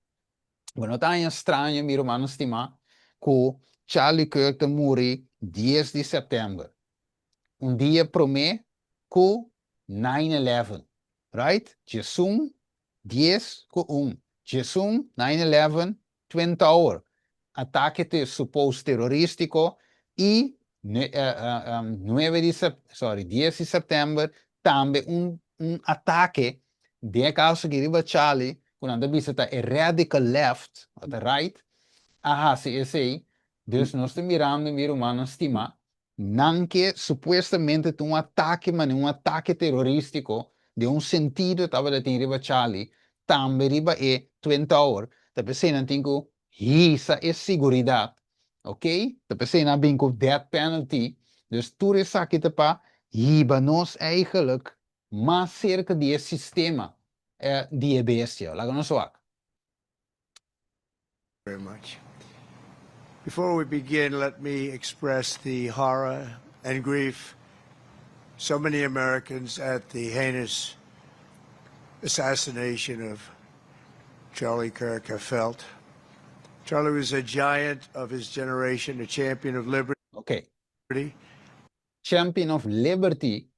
Mas não está estranho, meu irmão, estimar, que Charlie Kirk morreu 10 de setembro. Dia promete que 9/11, right? Jesus, 10/1. Jesus, 9/11, Twin Tower, ataque suposto terrorístico e 10 de setembro também ataque de caso que riba Charlie quando visita a radical left, the right, esse dus nós estamos mirando, meu irmão, estima, não que supostamente ataque, mas ataque terrorístico de sentido estava de riba Charlie, também riba Twin Tower. Tapi saya nanti hisa seguridade, ok? Tapi saya nanti death penalty, dus tudo isso aqui para hiba nós eigenlijk mais cerca de sistema de bestia. Laga nós wak. Very much. Before we begin, let me express the horror and grief so many Americans at the heinous assassination of Charlie Kirk have felt. Charlie was a giant of his generation, a champion of liberty. Okay. Champion of liberty,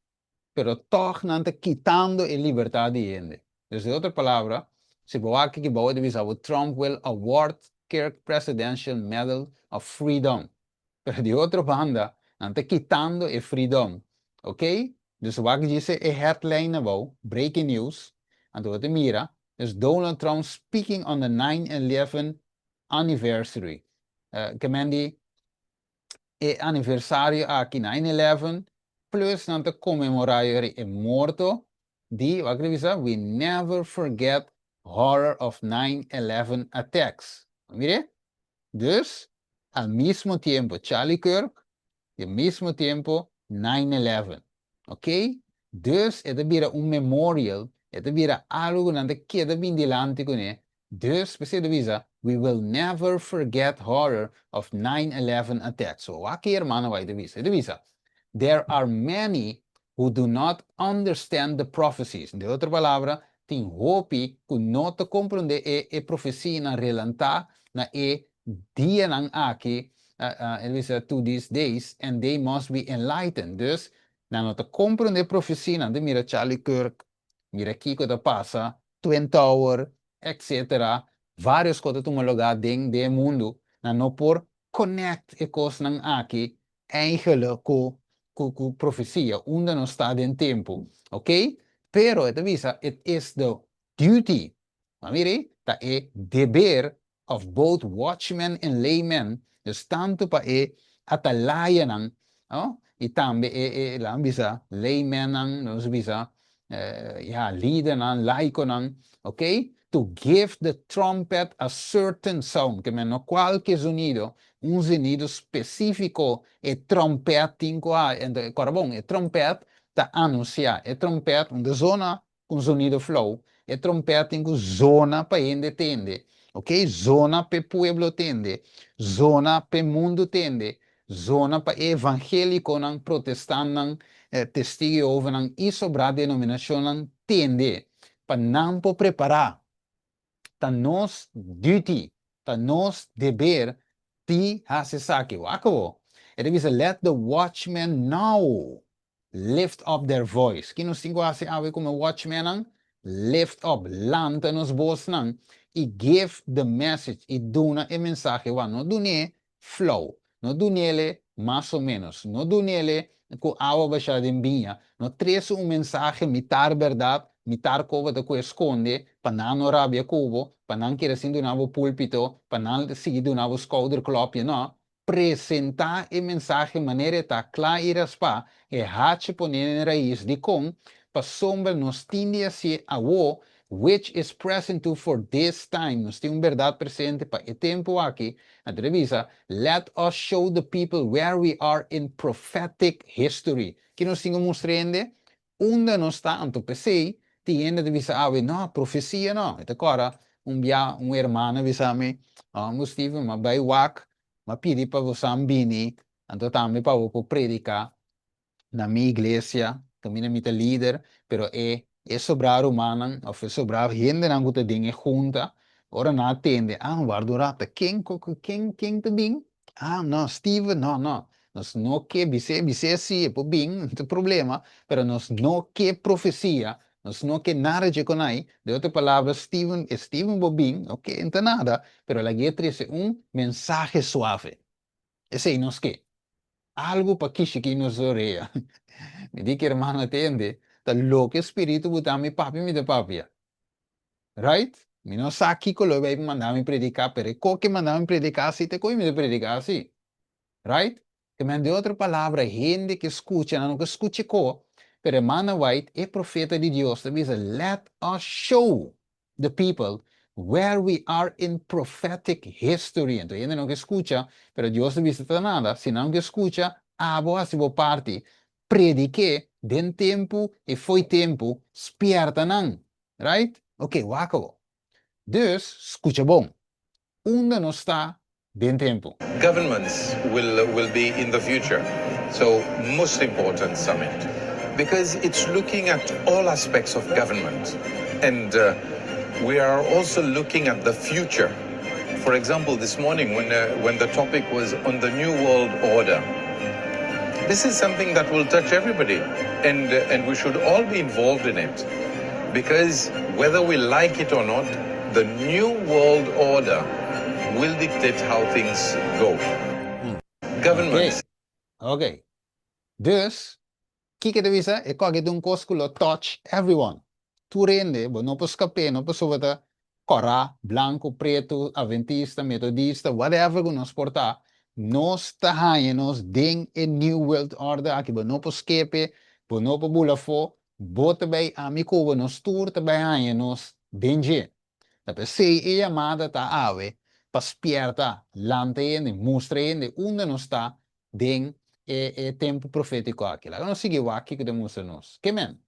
pero toch não está quitando a liberdade de gente. Dus de outra palavra, se boa que boa de visão, Trump will award Kirk Presidential Medal of Freedom. Pero de outra banda, não está quitando a freedom. Ok? Dus wat diz a headline about breaking news, então você mira, is Donald Trump speaking on the 9/11 anniversary. Que aniversário aqui 9/11, plus não te comemorar o morto de, wat we never forget horror of 9/11 attacks. Mire? Dus, al mismo tiempo, Charlie Kirk, al mismo tiempo, 9/11. Ok? Dus, het is een memorial. Het is algo na de queda bindelante con e. Dus, we will never forget horror of 9/11 attack. So, aqui, hermano, vai de there are many who do not understand the prophecies. De outra palavra, tem hopi que não te compreende e profecia na relanta na dia nang aqui, to these days, and they must be enlightened. Dus, não te compreende profecia na de mira Charlie Kirk, mira Kiko da passa, Twin Tower, etc. Vários coisas tu lugar dentro do mundo, na não por connect e coisas nang aqui, eigenlijk com profecia, onde não está em tempo, ok? Pero, it is the duty, mire, that é deber of both watchmen and laymen, dus tanto para atalaya ng, e também lang bisa, laymen ng, nos bisa, leader ng, laiko ng, ok? To give the trumpet a certain sound, que no qualquer sonido, un sonido específico, e trompete en carbón, e trompete ta anuncia, e trompete de zona com sonido flow, e trompete in zona pa ende tende, ok? Zona pe pueblo tende, zona pe mundo tende, zona pa evangélico nang protestant nang testigo over nang isobra denominación nang tende, pa nampo preparar, ta nos duty, ta nos deber, ti hasesaki wakabo. It is let the watchmen now lift up their voice. Kino stingo hase awe como watchmen ang lift up, lanta nos bos nang, i give the message, i duna e mensaje wa, no dune flow, no dunele más o menos, no dunele ko awa basha din binha, no treso un mensaje mitar verdad, mitar covo de co esconde, panano rabia cubo, panan querer sin de nuevo púlpito, panan seguir de nuevo schouderklopje, no. Presentar el mensaje manera ta clara y raspa, e hache poner en raíz de con, pa sombra nos tinde así a wo, which is present to for this time, nos tiene verdad presente pa e tempo aquí, revisa, let us show the people where we are in prophetic history. Que nos tiene mostrando, onde nos está, anto PC, tiene de visa no, profecia no. E agora, um hermano visa-me, Steve, ma vai wak, ma pedi para você ambini, anto também para você predicar na minha igreja, também na minha líder, pero sobrar humana, ou sobrar gente na guta dinge junta, ora na atende, guardurata, quem te ding? Não, Steve, não. Nós não que bise sim, po bing, não tem problema, pero nós não que profecia, nós não que nada de conai, de outra palavra, Steven Bobin, ok, não tem nada, pero la guia é mensaje suave. Esse aí nós que? Algo para que nos oreia. Me diz que irmão atende, tá louco espírito botar me papi me de papia. Right? Me não sabe que colo vai mandar me predicar, pero que mandar me predicar se te coi me de predicar assim. Right? Que me de outra palavra, gente que escuta, não que escute co, pero hermana White é profeta de Deus, te diz, let us show the people where we are in prophetic history. Então, gente não que escuta, pero Deus te diz nada, se não que escuta, boa se vou parte, predique, den tempo e foi tempo, spierta não. Right? Ok, wako. Dus, escuta bom. Onde não está, den tempo. Governments will be in the future. So, most important summit. Because it's looking at all aspects of government. And we are also looking at the future. For example, this morning when the topic was on the New World Order, this is something that will touch everybody. And we should all be involved in it. Because whether we like it or not, the New World Order will dictate how things go. Governments. Okay. Dus, kijk de visa, ik kan doen koskulo touch everyone. Tu rende, bo no pos cape, no pos ovata, cora, blanco, preto, adventista, metodista, whatever que nos porta, nos tahaye nos ding in New World Order, aqui bo no pos kepe, bo no po bulafo, bote bij amico, bo nos tour te bij haye nos denje. Dat is e amada ta ave, pa spierta, lante ende, mustre ende, onde nos sta, ding tempo profético aqui. Lá nós seguimos aqui que demonstramos. Que men?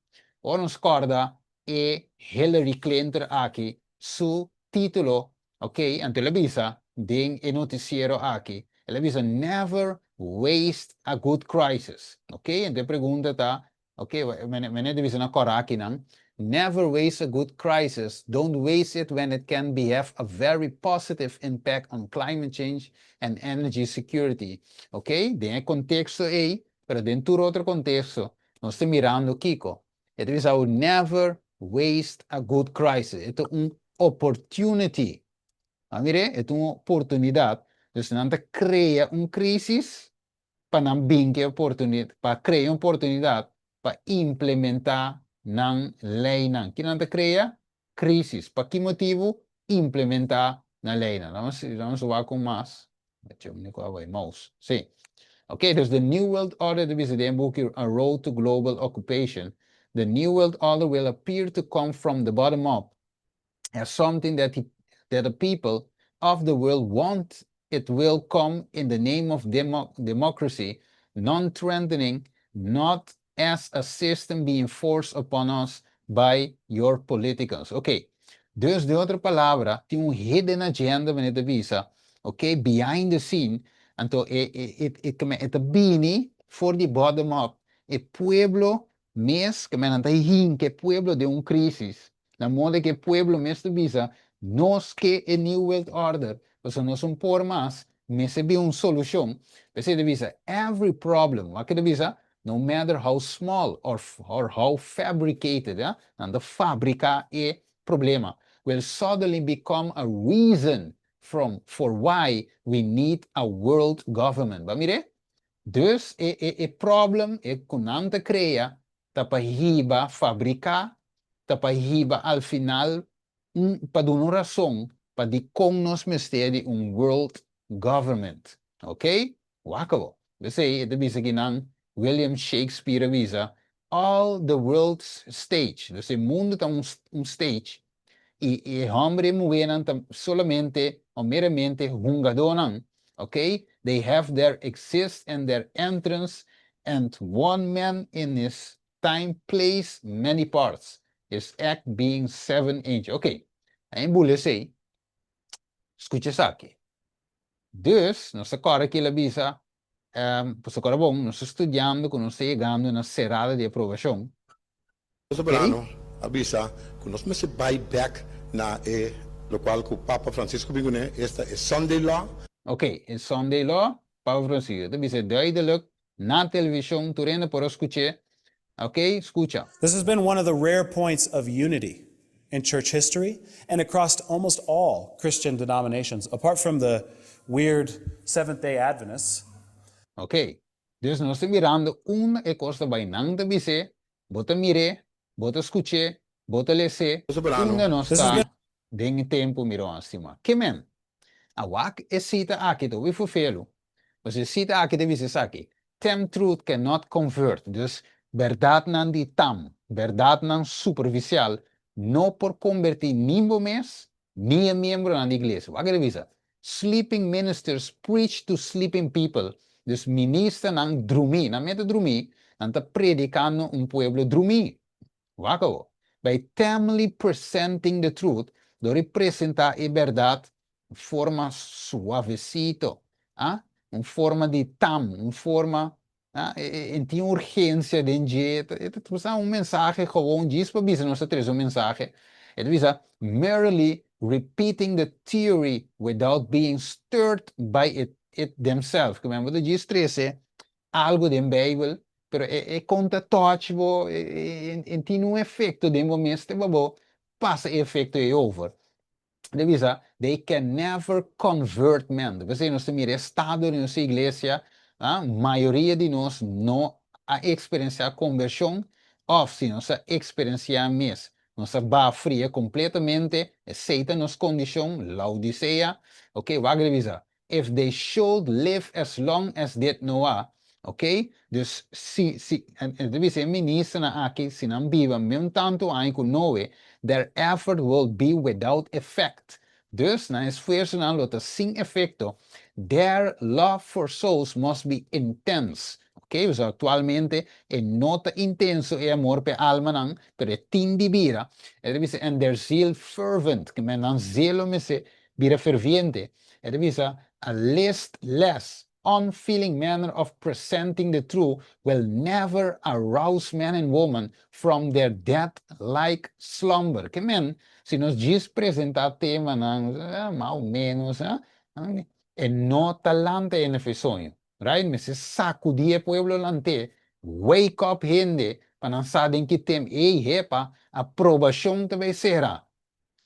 Ou nos corda Hillary Clinton aqui, su título, ok, en televisa, den noticiero aqui. Ela avisa, never waste a good crisis. Ok, então pergunta está, ok, mas devisa na cora aqui, não? Never waste a good crisis. Don't waste it when it can have a very positive impact on climate change and energy security. Ok? Den contexto aí, pero dentro do outro contexto, nós estamos mirando Kiko. It is our never waste a good crisis. Ito é uma opportunity. Mire, ito é uma oportunidade. Dus não cria uma crise para não binque oportunidade, para criar uma oportunidade para implementar na lei não. Que não cria crise. Para que motivo implementar na lei não? Vamos ver com mais. Deixa eu ver mouse. Sim. Okay, there's the New World Order, the Visiting Book, A Road to Global Occupation. The New World Order will appear to come from the bottom up as something that the people of the world want. It will come in the name of democracy, non-threatening, not as a system being forced upon us by your politicals. Okay, dus de outra palavra, tem hidden agenda wanneer de visa, okay, behind the scene. Então, é bini for the bottom up. É pueblo mes que men que pueblo de uma crise. Na modo que pueblo mes de visa, nós que é New World Order, porque nós não por mais, mas é uma solução. Porque de visa, every problem, o que de visa, no matter how small or how fabricated, and the fábrica é problema, will suddenly become a reason for why we need a world government. Ba mire? Dus problem kunanta crea tapa hiba fabricar, tapa hiba al final para uma razão para de com nos mestede world government. Ok? Wakabo. Você bisa ginang William Shakespeare visa all the world's stage. Dus mundo tá stage. Y hombre mueran solamente o meramente jungadonan, okay? They have their exist and their entrance, and one man in his time plays many parts, his act being 7 inch. Okay, aí bule sei, escucha aqui. Dus, nossa cara que ela visa, pues agora bom, nós estudando, quando nós chegando na serada de aprovação. Soberano avisa que nós vamos buy back na lo qual que o Papa Francisco Bigune esta é Sunday Law. Ok, é Sunday Law, Papa Francisco. Dat is duidelijk na televisão, turende por escuchar. Ok, escucha. This has been one of the rare points of unity in church history and across almost all Christian denominations, apart from the weird Seventh-day Adventists. Ok, dus nós estamos mirando uma coisa bem não te dizer, bota mire, bota escuche, bota lese, uma nós está dentro tempo mirou acima. Que men? A wak é cita aqui, to we fulfill. Você cita aqui de dizer aqui. Tem truth cannot convert. Dus verdade não de tam, verdade não superficial, não por convertir ninguém mais, nem membro na igreja. Wak de dizer. Sleeping ministers preach to sleeping people. Dus minister não dormir, não mete dormir, não está predicando pueblo dormir. Wako. By tamely presenting the truth, do representar a verdade de forma suavecito, uma forma de uma forma tem urgência de jeito, mensagem gewoon diz para dizer nossa três mensagem, diz merely repeating the theory without being stirred by it themselves, como eu diz três algo da Bíblia, pero conta touchable, tem efeito de momento, passa efeito e over. They can never convert men. Você não se mira estado em nossa igreja, a maioria de nós não a experienciar conversão, ou se não se experienciar mesmo. Nossa barra fria completamente, aceita nossa condição, Laodicea, ok, vai revisar. If they should live as long as did Noah, ok? Dus se ministra aqui, se não viva mesmo tanto ano com Noé, their effort will be without effect. Dus na esforço não lota sem efeito. Their love for souls must be intense. Ok, o sea, actualmente el nota intenso e amor per alma nang, pero tin di bira. Dice, and their zeal fervent, que men dan zelo me se bira ferviente. Dice, a less unfeeling manner of presenting the truth will never arouse man and woman from their death-like slumber. Que men, si nos diz presentar tema nang, mais ou menos, e no talante en el sonho. Right? Me se sacudir pueblo lante, wake up gente, para saber que tem, ei, hepa, aprovação também será.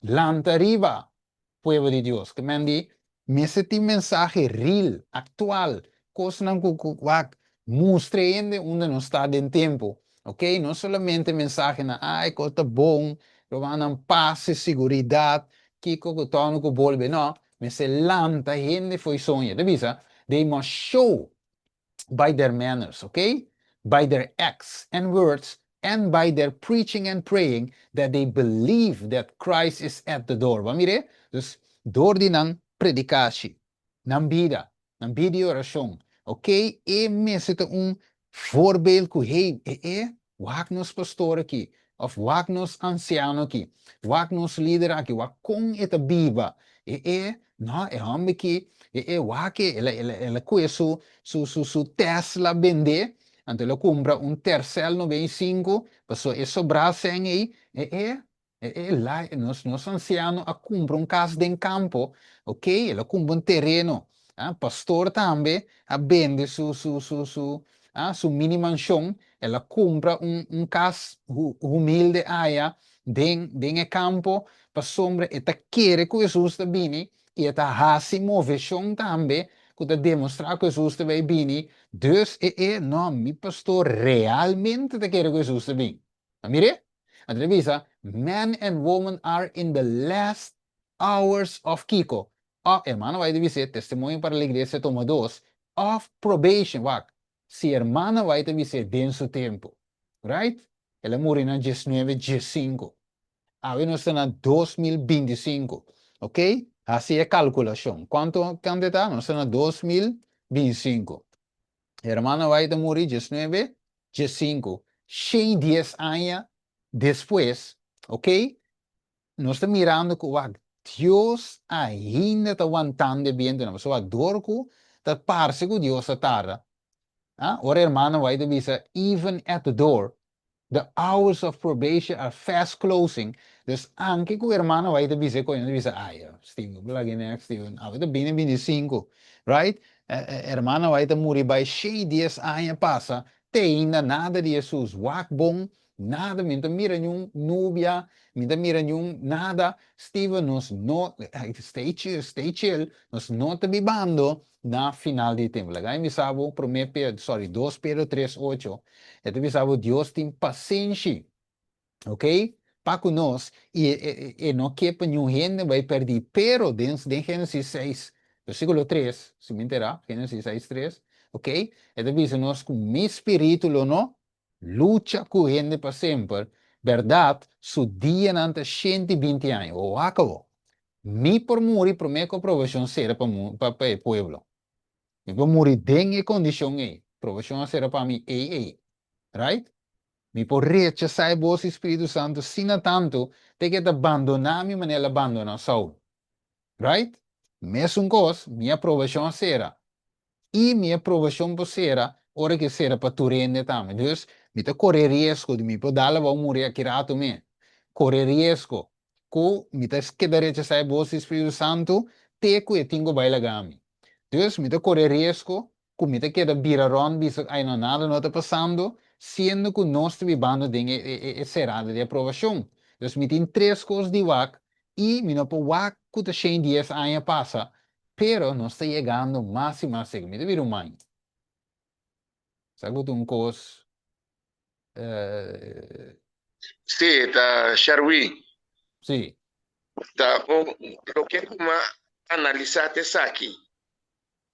Lanta arriba, pueblo de Dios. Que me di, me ese mensaje real, actual, cosa não cucuac, mostre ainda onde não está em tempo. Ok? Não solamente mensaje na, ai, coisa bom, lo van a paz e seguridade, que coco tono co volve, não. Me se lanta gente foi sonho. Devisa, they must show by their manners, okay? By their acts and words, and by their preaching and praying, that they believe that Christ is at the door. Mire, dus door die nang predikatie, nang bida die oração, ok? E me zit voorbeeld ku, hey, wak nos pastor aqui, of wak nos anciano aqui, wak nos líder aqui, wak kong eta biba, no, hambe aqui, wake, ela kuya su Tesla vende, ante ela compra Tercel 95, passou sobrar sem aí, lá, nos ancianos a compra casa de campo, ok? Ela compra terreno, pastor também a vende su mini mansão, ela compra casa humilde aí, dentro campo, para sombra, e quer que Jesus está bem, e eta hasi moveção também, que demonstrar que Jesus está bem. Dus, não, mi pastor realmente te quer que Jesus está bem. Mire? Entrevista, man and woman are in the last hours of Kiko. Hermano, vai dizer, testemunho para a igreja toma 2, of probation. Wak, se hermana vai dizer, denso tempo. Right? Ela morreu na 19, 15. Ahora está en 2025, ¿ok? Así es calculación. ¿Cuánto está? No está en 2025. Hermana va a morir 19, 15. 10 años después, ¿ok? No está mirando que Dios ainda está aguantando bien. No está dorco, está parece que Dios está tarde. Ahora hermana va a decir, even at the door, the hours of probation are fast closing. Dus anche que o hermano vai te dizer, quando diz, Steve, blagin next, Steve, vai te bine 25, right? Hermano vai te morrer by 6 dias anos passa, te ainda nada de Jesus, wak bom, nada, minta mira nenhum, núbia, minta mira nenhum, nada, Steve, nos no, stay chill, nos não te bibando na final de tempo. Lagai mi sabo, 2 Pedro 3:8, então mi sabo, Deus tem paciência, ok? Para conosco, e não quepa nenhum gente vai perder, pero dentro de Gênesis 6, versículo 3, se me enterar, Gênesis 6, 3, ok? Então diz nós com mi espírito, não, luta com gente para sempre, verdade, su dia ante 120 anos, ou acabou. Mi por morrer, por minha comprovação será para o povo. Mi por morrer dentro de condição aí, provação será para mim, right? Mi por rechazar o vosso Espírito Santo, sina tanto, te que te abandonar mi maneira abandonar Saul. Right? Mesma coisa, minha aprovação será. E minha aprovação será, hora que será para tu render também. Então, me te correr risco de me poder levar morrer aqui rato me. Correr risco. Co, me te queda rechazar o vosso Espírito Santo, te que eu tenho baila gami. Então, me te correr risco, que me te queda biraron, bisa aí não nada não está passando, sendo que nós estamos vivendo em serada de aprovação. Então, me tem 3 coisas de WAC, e me não pode WAC que está 100 dias anos passa, pero não está chegando mais e mais seguido. Me vira mãe. Sabe que coisa... Sì, da Sharwi. Sì. Da, lo que uma analisar isso aqui.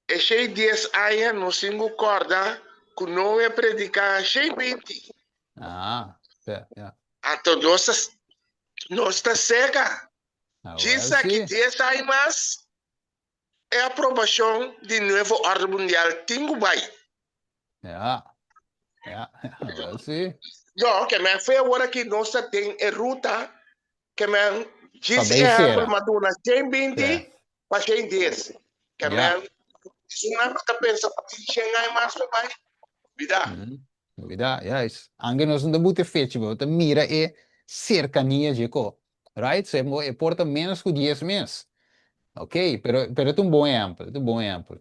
E 6 dias aí no 5 corda, que não é predicar 6:20. Yeah. Então, nós está cega. Diz aqui 10 aí mais, é a aprovação de novo ordem mundial. Tingo vai. Yeah. Yeah, well, see. No, que me fue ahora que no se tiene ruta que me diz para Pabeisera. maduna 120 Yeah. para 110. Que me Yeah. uma que pensa para chegar mais vai vida. Vida, yes. Anche nós não debute festival, te mira e cercania de co. Right? Se mo e porta menos que 10 meses. Ok? Pero é um bom exemplo, é um bom exemplo.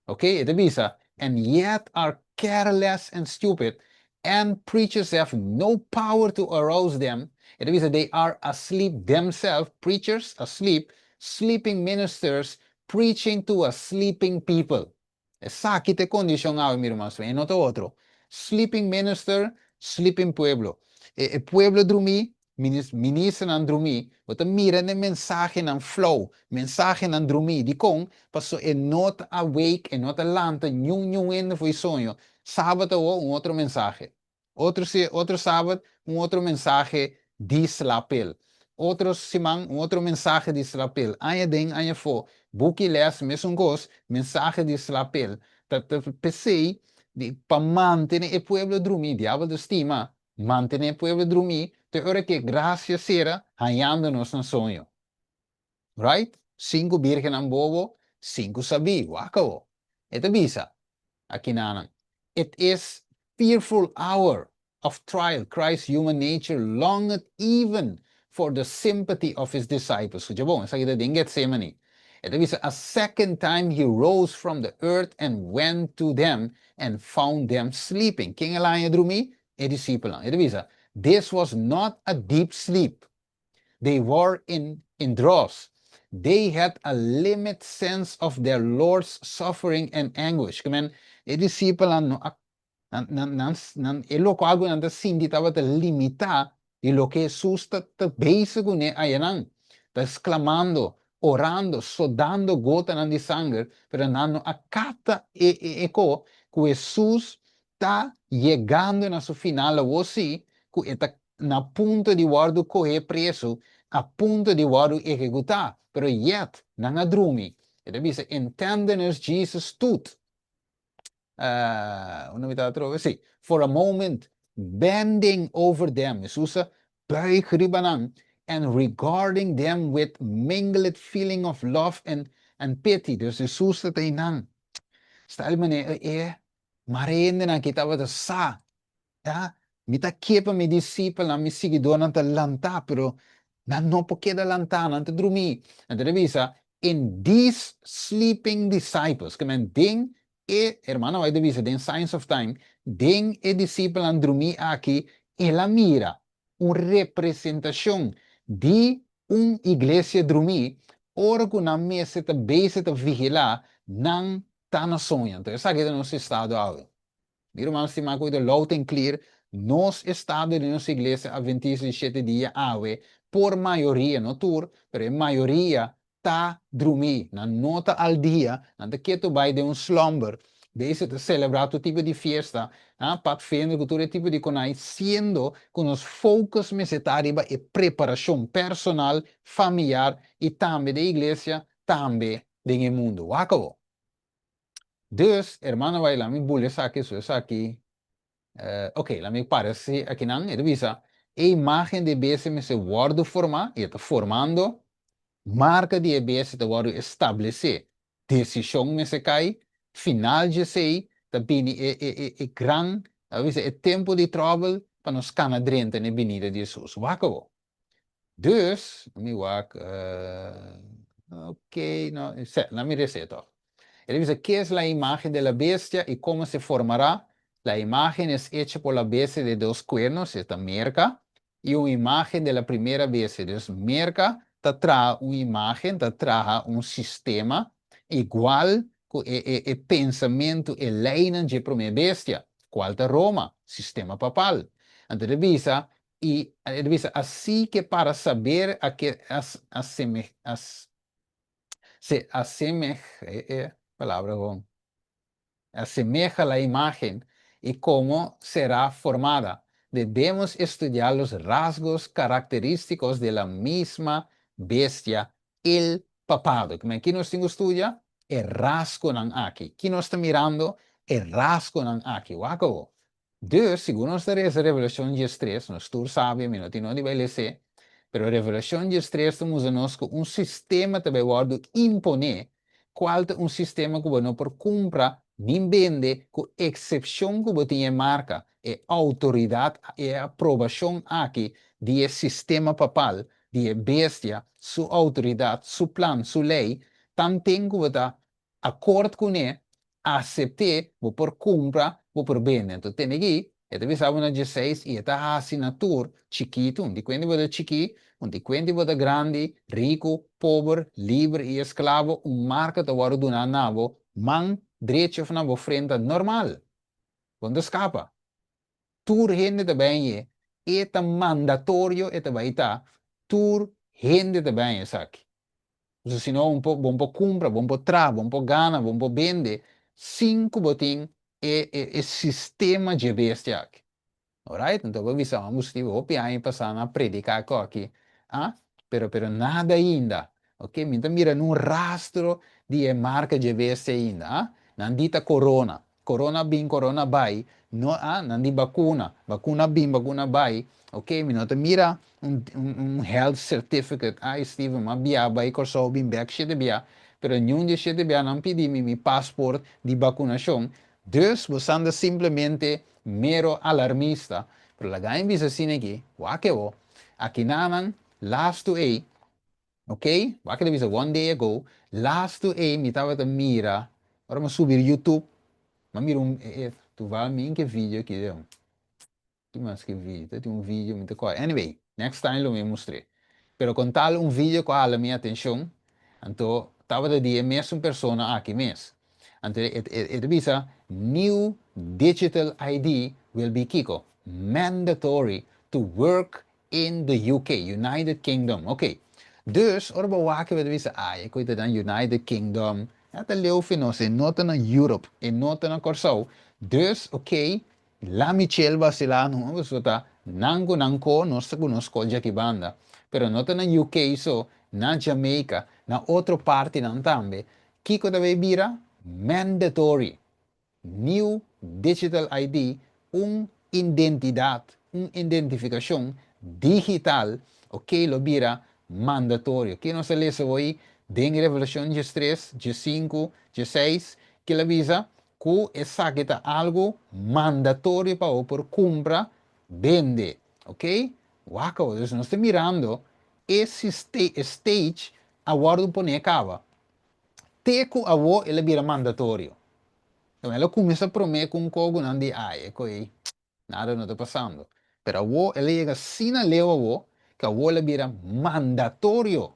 Okay, it is and yet are careless and stupid, and preachers have no power to arouse them. It is they are asleep themselves, preachers asleep, sleeping ministers preaching to a sleeping people. Esa aqui te condição ao meu irmão, e não outro. Sleeping minister, sleeping pueblo. E pueblo dormir, ministra não dormir. Você mira na mensagem não flow, mensagem não dormir. De com, passou e not awake, e not lanta, nhung ainda foi sonho. Sábado outro mensagem. Outro sábado, outro mensagem diz la pel. Outro semana, outro mensagem diz la pel. Anya den, anya fo. Boekje les, mesmo gos, mensagem diz la pel. Dat pensei, para manter o pueblo dormir, diabo de estima, manter o pueblo dormir, te hora que graça será, hallando-nos no sonho. Right? 5 virgen ang bobo, 5 sabi, wakaw. Ito bisa, akinanan. It is fearful hour of trial. Christ's human nature longed even for the sympathy of his disciples. Kujabong, sa kita din Gethsemane. Ito bisa, a second time he rose from the earth and went to them and found them sleeping. King alanya drumi, e disciple lang. Ito bisa, this was not a deep sleep. They were in dross. They had a limited sense of their Lord's suffering and anguish. Kamen, e disciple no elo ko algo nanta sindi tava te limita di lo que Jesus ta basic ne ayanang. Ta exclamando, orando, sodando gota nan di sangue, pero nanno acata e que Jesus tá chegando na sua final, você que está na ponto de guardo correr preso, a ponto de guardo executar, pero yet não adrumi. Ele diz, entendemos Jesus tudo. Una vita trove, sì, for a moment, bending over them, Jesus buig ribanan, and regarding them with mingled feeling of love and pity. Dus Jesus dat hij nang. Stel me marende na kita wat sa. Ja, mita kepa mi disciple na mi seguidor na lanta, pero na no po queda lanta na drumi. Na revisa, in these sleeping disciples, que men ding hermano, vai dizer, den Science of Time, den discípulo andrumi aqui, ela mira uma representação de uma igreja drumi, ora que na mesa está base está vigilar, não está na sonha. Então, essa aqui é o nosso estado agora. Mira, mas se me cuida loud and clear, nosso estado de nossa igreja adventista de 7 dias, por maioria, não tur, pero a maioria tá dormir, na nota al dia, na te quieto vai de slumber, deze te celebrar todo tipo de fiesta, pat vendo que todo tipo de conai, sendo com os focos necessários e preparação personal, familiar e também da igreja, também do mundo. Acabou. Dus, hermano, vai lá, me bulha aqui, isso aqui. Ok, lá me parece aqui não, ele visa, a imagem de BSM se guarda formar, e está formando, marca de EBS te word estabelecer. Decisão me se cai, final de sei, também é gran, é tempo de trouble para nos canadrente na venida de Jesus. Wakabo. Dus, me wak, ok, no, lá me reseto. Ele diz, ¿qué es la imagen de la bestia y cómo se formará? La imagen es hecha por la bestia de 2 cuernos, esta merca, y una imagen de la primera bestia. Entonces, merca trae una imagen, trae un sistema igual que el pensamiento, el leinen de la primera bestia, cual de Roma, sistema papal. Entonces, dice, así que para saber a qué se asemeja, palabra con asemeja la imagen y cómo será formada. Debemos estudiar los rasgos característicos de la misma bestia, el papado. Aquí nos estudia el rasgo nan aquí. Aquí nos está mirando el rasgo nan aquí. Wako. Dus, segundo esta revelação de 3, nós todos sabemos, não tem nada vai ser, pero a revelação de 3 temos um sistema também guardo impone, qual é um sistema que não por compra, nem vende, com exceção que você tem marca, e autoridade e aprovação aqui de sistema papal, de bestia, sua autoridade, seu plano, sua lei, também que você acordo com ele, aceitar, vou por compra, vou por vender. Então, tem aqui, eu visava na 16 e a assinatura chiquito, onde quando você chiquito, onde quando você grande, rico, pobre, livre e escravo, marca de waro do nabo, man, direito na frente normal. Quando escapa. Tur gente também é mandatório, vai estar, tur gente também é saque. Se não, um pouco compra, um pouco trava, um pouco gana, um pouco vende, 5 botim é sistema de bestia. Alright? Então, vamos ver, vamos ter o piano passando a predicar aqui. Pero nada ainda. Ok? Então, mira, num rastro de marca de bestia ainda. Não dita corona. Corona bem, corona vai. Não di vacuna. Vacuna bem, vacuna vai. Ok? Mira health certificate. Steven, mas bia, vai corso bem back, shit bia. Pero nenhum de shit bia não pedi mi passport de vacunação. Dus, você anda simplesmente mero alarmista. Pero la gain bisa sine aqui, wakewo, aqui naman, last to a, ok? Wake bisa one day ago, last to a, mi tava ta mira, ora ma subir YouTube, ma mira tu vai me que vídeo aqui, deu. Tu mas que vídeo, tem vídeo, muito coisa. Anyway, next time lo me mostrei. Pero con tal vídeo com a minha atenção, então, tava de dia mesmo persona aqui mesmo. Então, bisa, new digital ID will be Kiko, mandatory to work in the UK, United Kingdom. Ok. Dus, ora bewaken we bisa, ik weet het dan United Kingdom. Het leeuw nos en not naar Europe, en not naar Corso. Dus, ok, la Michelle Basilano, wasota, nango, nos kolja ki banda. Pero not naar UK so, na Jamaica, na outro parte nan tambe. Kiko da bira, mandatory. New digital ID, identidade, identificação digital, ok, lo bira mandatorio. Que não se lê hoje, den Revelação de 3, de 5, de 6, que la visa que é algo mandatorio para por compra, vende, ok? Waka, nós estamos mirando esse stage aguardo por acaba. Teco avô ele vira mandatorio. Então ela começa a prometer com algo não de nada não está passando. Pero avô ele chega assim a leu avô que avô ele vira mandatorio.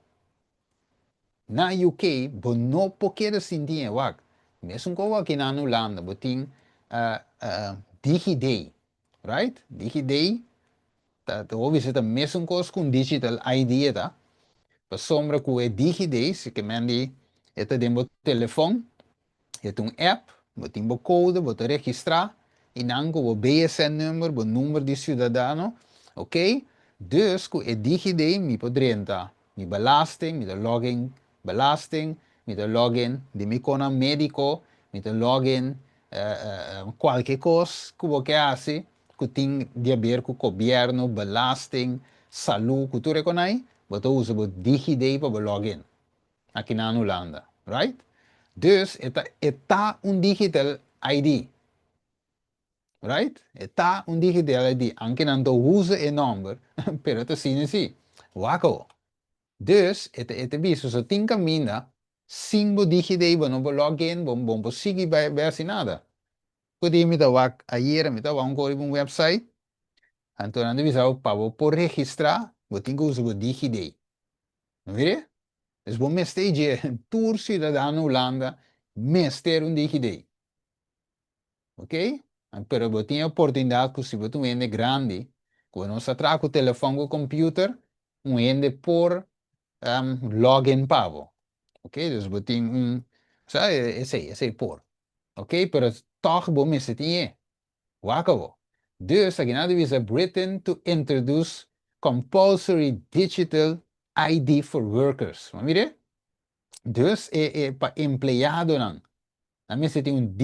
Na UK, bo não pode sentir wak. Mesmo como aqui na Holanda, bo tem DigiD, right? DigiD, ouve se tá mesmo coisa com digital ID tá. Para sombra com é DigiD, se que mande eta dentro do telefone, é um app, você tem code, você registrar, e não com o BSN nummer, o número de cidadão, ok? Dus com é DigiD, me poderia entrar, me belasting, me login belasting, me login de me cona médico, me login qualquer coisa que você hace, que tem de ver com o governo, belasting, saúde, que tu reconhece, você usa o DigiD para login. Aqui na Holanda, right? Dus, está digital ID, right? Está digital ID, anche não usa o número, pero está assim, waco. Dus, visto, se tem caminho, sem o digital, não vou login, vou seguir ver se nada. Quando me dá ayer, me dá um website, então ando visado para por registrar, vou ter que usar o digital. Não vê? Dus bom mestre tour cidadão Holanda, mestre DigiD. Ok? Pero você tem a oportunidade que se você é grande, quando você traz o telefone ou o computer, ende por login pavo. Ok? Dus você tem esse por. Ok? Pero toch bom mestre tem. Wacabo. Dus aqui nada is Britain to introduce compulsory digital ID for workers. Vamos ver? Dus para empleado não. Também você tem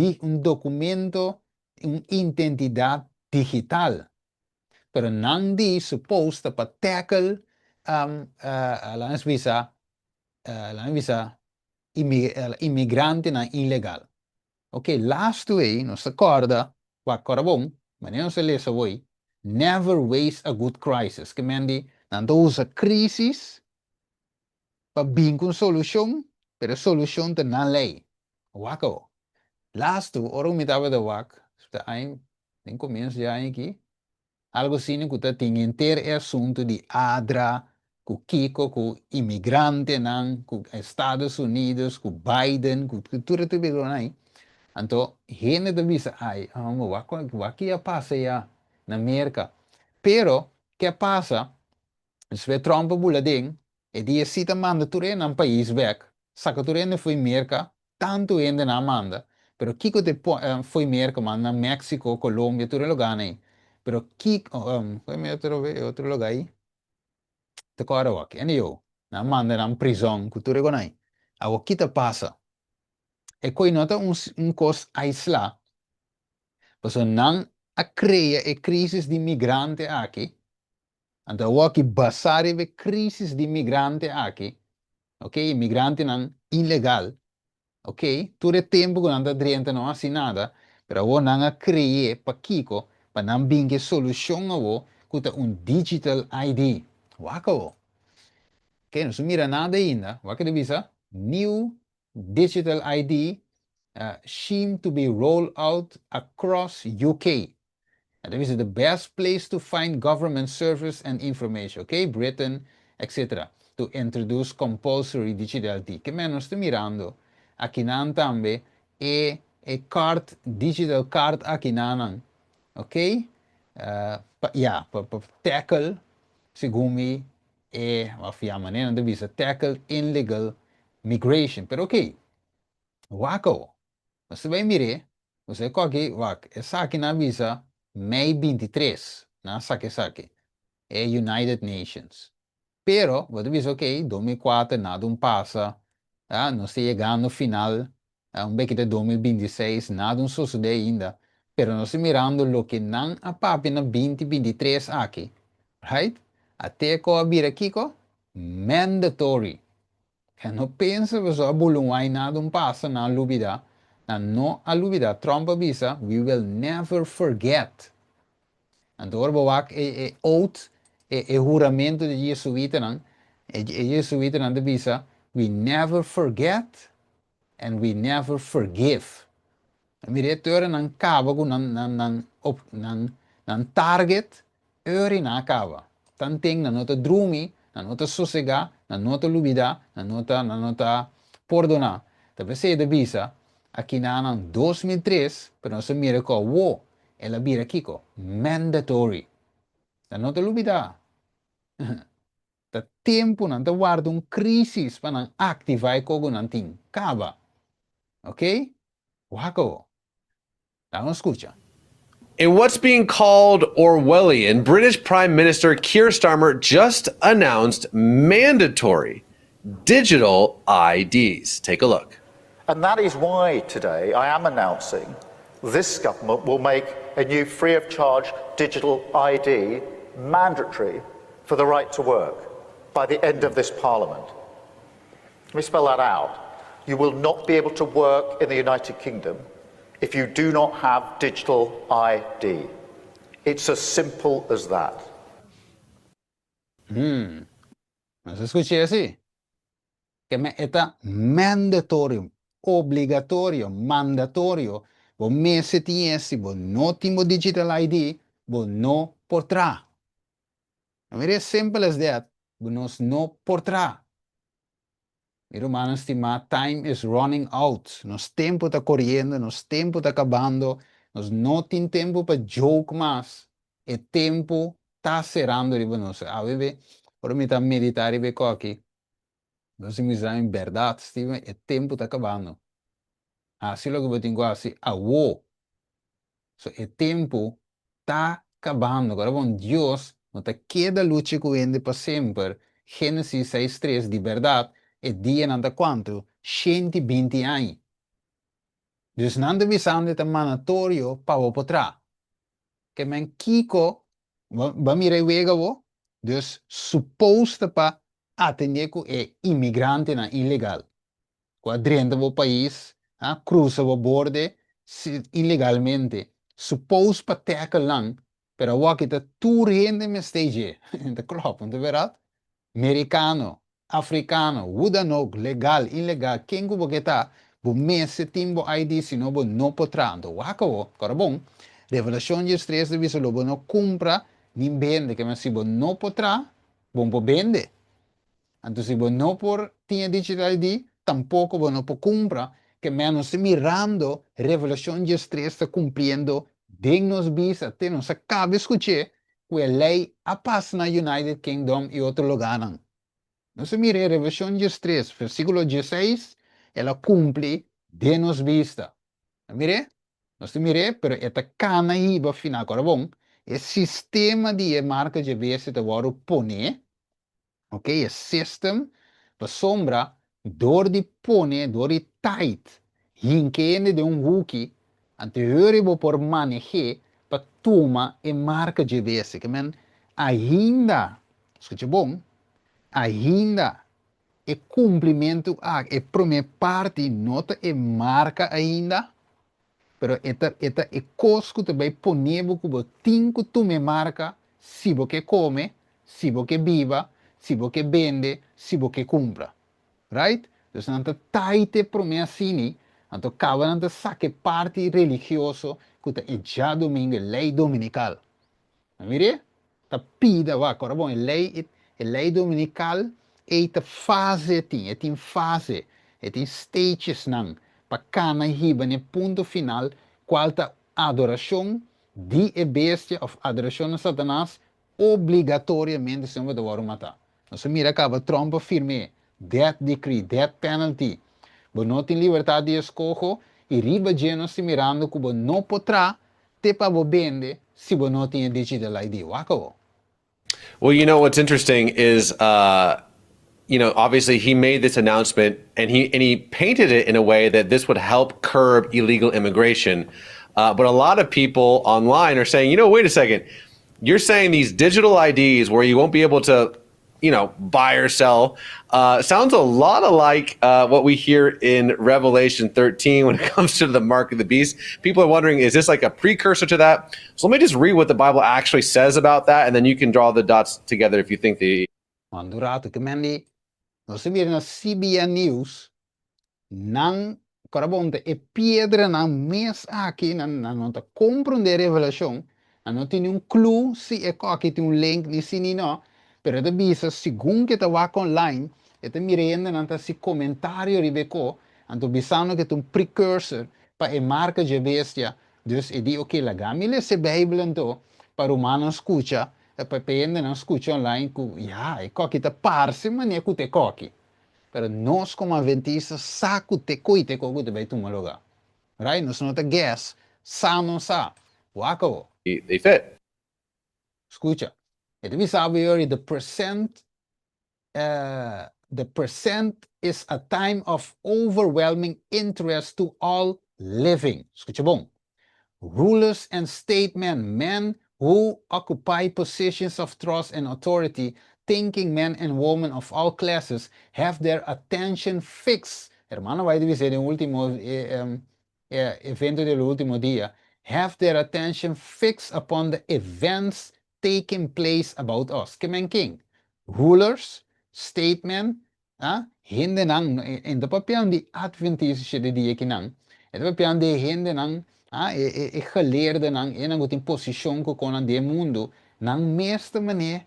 documento, uma identidade digital. Pero não di suposta para tackle la visa imigrante na ilegal. Ok, last way, nos acorda, wat corabom, mas não se lê voi, never waste a good crisis. Que mendi, não usa crisis para vir com solução, pero solução te não lei. Wako. Last two, orang me tava da wak, nem começo já aqui. Algo assim que está tem assunto de ADRA, com Kiko, com imigrante, com Estados Unidos, com Biden, com tudo isso aí. Então, gente da visa, o que passa já na América? Pero, que passa? Se Trump bulading, e dia cita manda ture na país weg, saca ture na foi América, tanto ainda na manda, pero Kiko de foi América, manda México, Colômbia, tudo lugar aí. Pero Kiko, foi outro lugar aí, te cara wak, e eu, na manda na prisão, tudo lugar aí. O que te passa? E coi nota cos aislado, pues não a cria e crisis de migrante aqui, então o que basar e crisis de migrante aqui, ok, imigrante não ilegal, ok, todo tempo que anda dentro não assim nada, pero o não a cria para Kiko, para não vir solução a o, que digital ID, wako, ok, não se mira nada ainda, wako de visa, new digital ID seem to be rolled out across UK. And this is the best place to find government service and information, okay? Britain, etc. To introduce compulsory digital ID. Que menos estou mirando aqui nan também card, digital card aqui nan, ok? Para tackle, segundo a maneira de visa, tackle illegal migration. Pero ok, wako. Você vai mirar, você coloca, essa aqui na visa, May 23, na saque, é United Nations. Pero, você diz, ok, 2004, nada passa, nós estamos chegando no final, pouco de 2026, nada sucede ainda. Pero nós estamos mirando o que não a papi na 2023 aqui, right? Até que eu vir aqui, mandatory. Que não pensa que só bulungai nada passa na lubida. Na no alubida Trump avisa, we will never forget. Então, agora oath, juramento de jesuíta, jesuíta não avisa, we never forget and we never forgive. Mire, teuren não acaba com não target, euri não acaba. Tanto na nota drumi, na nota sossegar, na nota lubida, na nota perdonar. Talvez seja de visa, aqui na 2003, pero nós mira que ela vira aqui, mandatory. Na nota lubida. Tá tempo não tá guarda crisis para não ativar algo não tem. Acaba. Ok? Wako. Vamos escuchar. In what's being called Orwellian, British Prime Minister Keir Starmer just announced mandatory digital IDs. Take a look. And that is why today I am announcing this government will make a new free of charge digital ID mandatory for the right to work by the end of this Parliament. Let me spell that out. You will not be able to work in the United Kingdom if you do not have digital ID. It's as simple as that. Mas escuché así. Que está mandatorio, obligatorio, mandatorio. Vos me se tiesi, vos no timo digital ID, vos no portrá. Mire, simple as that. Vos no portrá. Mira, humano estimado, time is running out. Nos tempo está correndo, nos tempo está acabando. Nos no tem tempo para joke mais. E tempo está cerrando de nós. A ver, por mim está meditar e ver aqui. Nós temos em verdade, Steven, e tempo está acabando. Assim logo eu tenho assim, so, e tempo está acabando. Agora, bom, Deus não está queda luta com ele para sempre. Gênesis 6:3, de verdade. E dia não quanto? 120 anos. Dus não deve ser mandatorio para o potrá. que men kiko, ba mire wega wo, dus supposta pa atender ku e imigrante na ilegal. Qua dentro do país, cruza o borde ilegalmente. Suppose pa teka lang, pero wakita tu rende me stage. De klopt, de verdad? Americano, africano, hoe dan ook, legal, illegal, kengu bogeta, bu mese timbo ID sino bu no potrando. Waka wo, karabong, revelación de stress de viso lobo no compra, ni vende, que me si bu no potra, bu vende. Entonces, si vos no por tiene digital ID, tampoco vos no por compra, que menos mirando revelación de estrés está cumpliendo dignos visa, te nos acaba de escuchar que la ley a pasa na United Kingdom y otro lugar. No se mire revelación de estrés, versículo 16, ela cumple de nos vista. Mire, no se mire, pero esta cana aí va final, agora bom, el sistema de marca de vez te va a poner, ok, el system pa sombra door die pone, door die tijd, hinkende de un wookie, anteriore bo por manejar pa toma e marca de vez, que men ainda, escute bom, ainda e cumprimento e primeira parte nota e marca ainda, pero eta e cosco também ponebo que bo tinco tu me marca, se bo que come, se bo que viva, se bo que vende, se bo que compra, right? Dus nanta taite promessa sini, anto acaba nanta saque parte religioso que ta e já domingo lei dominical. Mire? Ta pida wa, agora bom, lei dominical e ta fase tin fase, e tin stages nang, pa cana hiba ne punto final, qual ta adoração di e bestia of adoração a Satanás, obrigatoriamente se de war matar. Então se mira acaba Trump firme, death decree, death penalty, bo não tem liberdade de escolho, e riba geno se mirando que bo não potrá, te pa bo bende, se bo não tem digital ID, wako. Well, you know, what's interesting is, obviously he made this announcement and he painted it in a way that this would help curb illegal immigration. But a lot of people online are saying, wait a second, you're saying these digital IDs where you won't be able to, buy or sell, sounds a lot like what we hear in Revelation 13 when it comes to the mark of the beast. People are wondering, is this like a precursor to that? So let me just read what the Bible actually says about that, and then you can draw the dots together if you think the... Mandurato, que mendi, no se mira na CBN News, nang carabonte e piedra nang mes aqui, não ta compreender revelação, não tem um clue se é aqui tem um link ni si ni no, pero da bisa segundo que ta wak online, eta mirenda nanta si comentário ribeco, anto bisano que tem um precursor pa e marca de bestia, dus e di ok, lagamile se Bible anto, para humano escucha, pa pende não escucha online ku, e coque ta parse, mas nem te coque. Pero nós como adventistas, saco te coite coco te vai tomar lugar. Right? Nós não te guess, sa não sa. Wako. They fit. Escucha. Ito vi sabi yori, the present is a time of overwhelming interest to all living. Escucha bom. Rulers and statesmen, men who occupy positions of trust and authority, thinking men and women of all classes, have their attention fixed. Hermano, vai dizer no último evento del último dia, have their attention fixed upon the events taking place about us. Kemen king, rulers, statesmen, hindi nang, ito pa piyan di adventistische de dia kinang, ito pa piyan di hindi nang, geleerde nang, ang guting posisyon ko konan de mundo, nang meeste manier,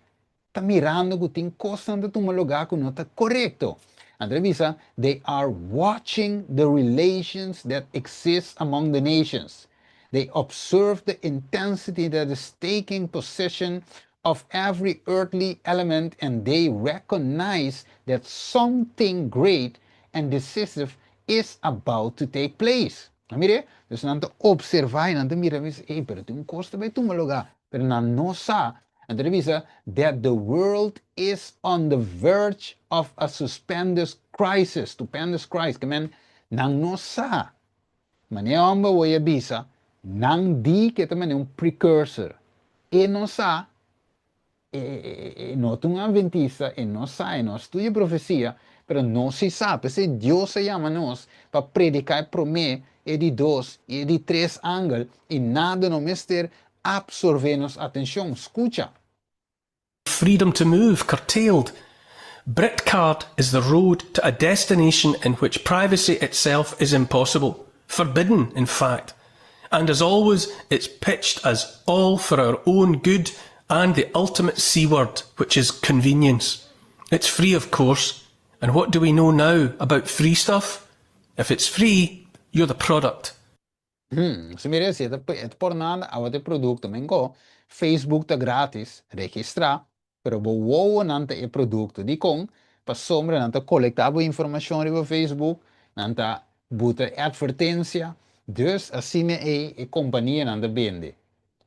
ta mirando guting kosan da tumaluga ko no ta correcto. Andrevisa, they are watching the relations that exist among the nations. They observe the intensity that is taking possession of every earthly element, and they recognize that something great and decisive is about to take place. Mire, dus nanto observar, nanto mira, pero tem costa vai tumaluga, pero nan no sa, andrevisa, that the world is on the verge of a stupendous crisis, kamen, nang no sa, maneamba woya bisa, nang di kita man yung precursor, e não sa, não é um adventista, e não sa, e não estuda profecia, mas não se sabe, se Deus se chama nós para predicar para mim, e de dois, e de três ângulos, e nada não mister absorver nossa atenção, escuta. Freedom to move curtailed. Britcard is the road to a destination in which privacy itself is impossible, forbidden in fact. And as always, it's pitched as all for our own good and the ultimate C word, which is convenience. It's free, of course. And what do we know now about free stuff? If it's free, you're the product. Se merece, é por nada, a outro produto, mengo, Facebook tá grátis, registrar, pero bo wow nanta é produto de com, para sombra nanta coletar a informação sobre Facebook, nanta buta advertência, dus assim é companhia nanta vende,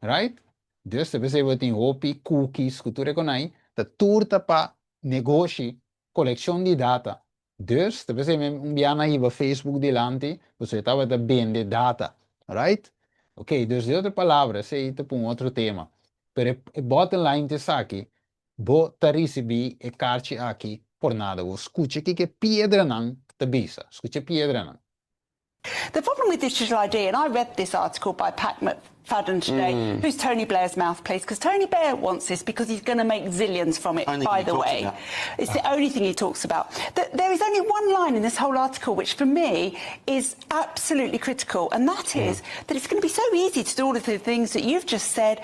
right? Dus você vai ter hopi, cookies, que tu reconhece, tá turta para negócio, coleção de data. Dus você enviar na Facebook delante, você estava a vender data. Right? Ok, dus de outra palavra, sei para um outro tema. Pero o bottom line te aqui, bota receber e carte aqui por nada. Escute que pedra não te bisa. Escute pedra não. The problem with digital ID, and I read this article by Pat McFadden today, who's Tony Blair's mouthpiece, because Tony Blair wants this because he's going to make zillions from it, by the way. It's the only thing he talks about. There is only one line in this whole article which, for me, is absolutely critical, and that is that it's going to be so easy to do all of the things that you've just said.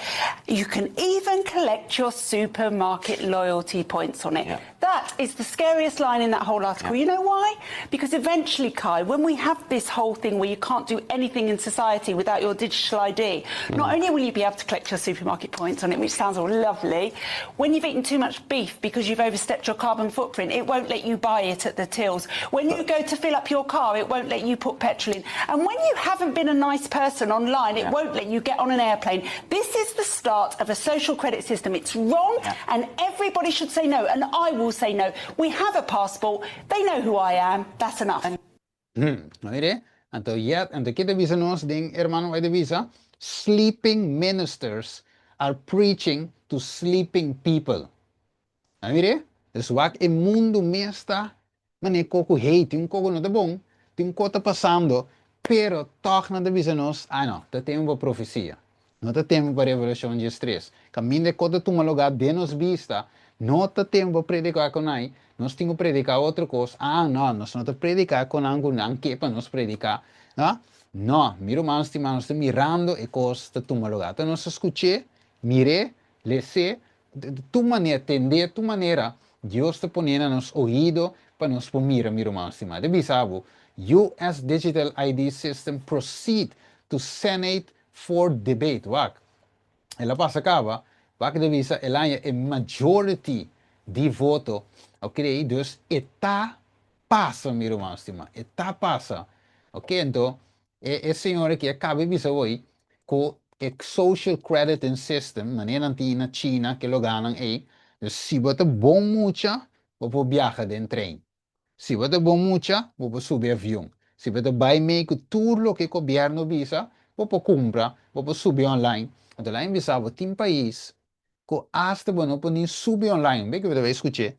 You can even collect your supermarket loyalty points on it. That is the scariest line in that whole article. You know why? Because eventually, Kai, when we have this whole thing where you can't do anything in society without your digital ID, not only will you be able to collect your supermarket points on it, which sounds all lovely, when you've eaten too much beef because you've overstepped your carbon footprint, it won't let you buy it at the tills. When you go to fill up your car, it won't let you put petrol in. And when you haven't been a nice person online, it won't let you get on an airplane. This is the start of a social credit system. It's wrong, and everybody should say no, and I will say no. We have a passport. They know who I am. That's enough. Mire, entonces ¿qué te dice nos, hermano, vai te visa? Sleeping ministers are preaching to sleeping people. Mire, dus wat el mundo me está, mane coco hate, un coco no te bom, tem coisa passando, pero toch não te visa nos, não, te tem uma profecia. Não te tem uma revolução de estresse. Caminho de coisa tu lugar de nos vista, não te tem uma predicar com aí, nós temos que predicar outra coisa. Não, nós não te predicar com algo que para nos predicar, não? Não, miro mais de manos, mirando e coisas de tu lugar. Então nós escutei, mirei, lese, de tu maneira, entender tu maneira, Deus está ponendo nos ouvidos para nos mirar, miro mais de manos. De bisabo, U.S. Digital ID System proceed to Senate for debate. Wak, ela passa acaba, wak de visa, ela é majority de voto, ok? Dus está passa, miro mais de manos, está passa, ok? Então, é senhora que acaba de visa hoje, com o social credit system, maneira na China, que lo ganam aí, dus se você bom mucha, você viaja de trem. Se você bom mucha, você subir avião. Se você vai meio que tudo que o governo visa, você compra, você subir online. Então lá em Bissau, tem país que hasta você pode subir online, bem que você vai escutar,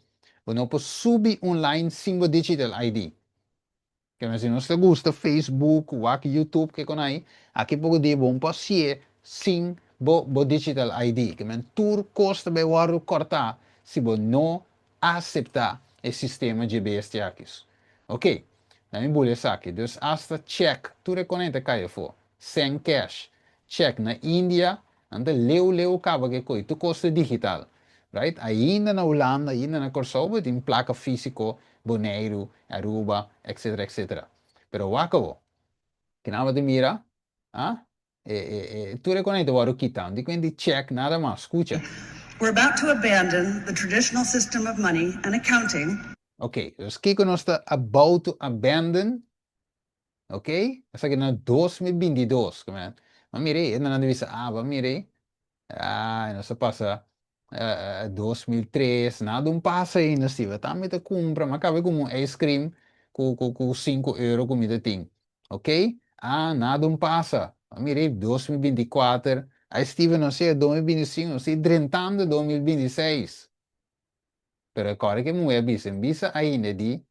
você pode subir online sem o digital ID. Que se não te gusta Facebook, YouTube, que com aí, aqui pode ter bom passeio sem o digital ID. Que tudo custa bem o cortar se você não aceitar o sistema de bestiáquis. Ok? Na minha bolha aqui, dus hasta check, tu reconhece que eu for, sem cash, check na Índia, anda leu cava que coi, tu custa digital, right? Ainda na Holanda, ainda na Kosovo, tem placa físico, Bonaire, Aruba, etc, etc. Pero wako, que nada de mira, tu reconhece o quitan, di quindi check nada mais, escucha. We're about to abandon the traditional system of money and accounting. Ok, dus kijk nós está about to abandon, ok? Essa aqui na 2022, como mas mire, ainda não devia mire, nós passa 2003, nada passa ainda, Steve, tá me te compra, mas acaba como um ice cream com 5 euros comida tem, ok? Nada passa, mire, 2024, Aí Steven, não sei, 2025, não sei, drentando 2026. Pero agora que mulher bisa ainda de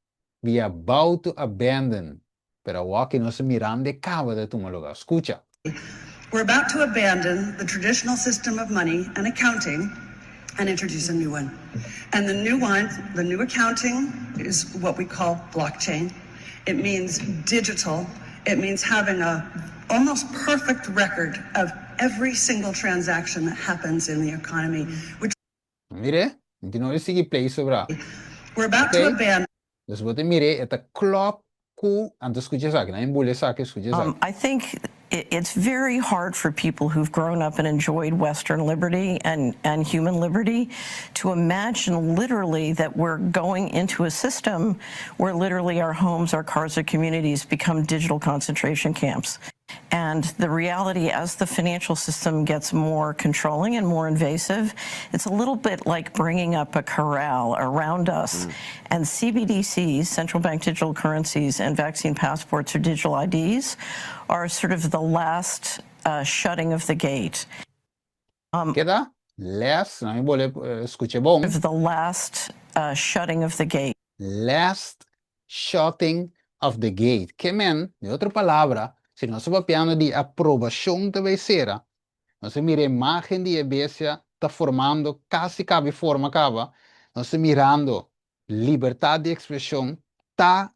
we are about to abandon. Pero walking no se miran de cabo de tu lugar. Escucha. We're about to abandon the traditional system of money and accounting and introduce a new one. And the new accounting is what we call blockchain. It means digital. It means having a almost perfect record of every single transaction that happens in the economy. Mire, não é seguir play sobre. We're about to abandon. Dus wat mire, het klop ku antes escucha saque, na embule saque escucha saque. I think it's very hard for people who've grown up and enjoyed Western liberty and human liberty to imagine literally that we're going into a system where literally our homes, our cars, our communities become digital concentration camps. And the reality, as the financial system gets more controlling and more invasive, it's a little bit like bringing up a corral around us. And CBDCs, central bank digital currencies, and vaccine passports or digital IDs are sort of the last shutting of the gate. Queda? Last, não embole escucha bom. The last shutting of the gate. Last shutting of the gate. Que men, de outra palavra, se nós papiando de aprovação da becerra, nós mira a imagem de EBSA está formando, quase cabe forma acaba, nós mirando liberdade de expressão, tá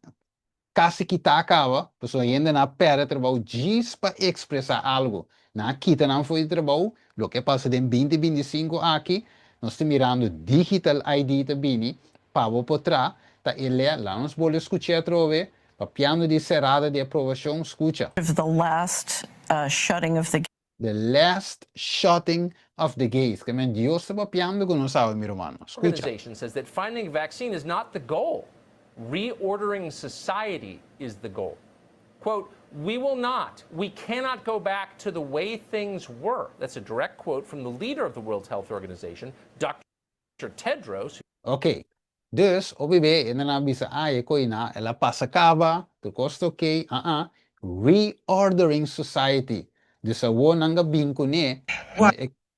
quase que tá acaba, pessoa ainda na pera trabalho diz para expressar algo, na quita não foi trabalho, o que passa de 2025 aqui, nós estamos mirando digital ID também, para por trás, tá ele lá nós vamos escutar outra vez. Piano di serata di approvazione, scusa. The last shutting of the gate. The last shutting of the gates. Che men Dio sta piano con non sa mi romano. Scusa. Organization says that finding a vaccine is not the goal. Reordering society is the goal. Quote, we cannot go back to the way things were. That's a direct quote from the leader of the World Health Organization, Dr. Tedros. Okay. Dus, OBB, en dan bisa ko ina, ela pasakaba, to costo okay, reordering society. Dus awo nanga binko ne.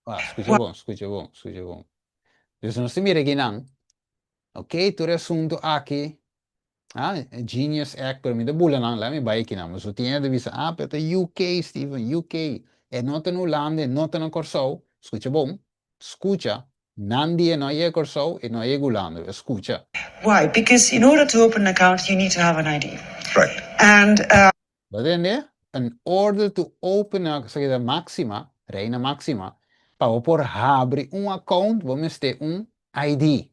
Escucha bom. Dus não se mira ginang. Okay, tu resunto aqui. Genius Act, pero mi de bula nang la mi bai kinang. Mas tiene de bisa, pero UK, Steven, UK. E nota no lande, nota no corso. Escucha bom. Escucha. Nandi e noi corso e noi gulando. Escucha. Why? Because in order to open an account, you need to have an ID. Right. And but then, in order to open a máxima, reina máxima, para por abrir account, vamos ter ID.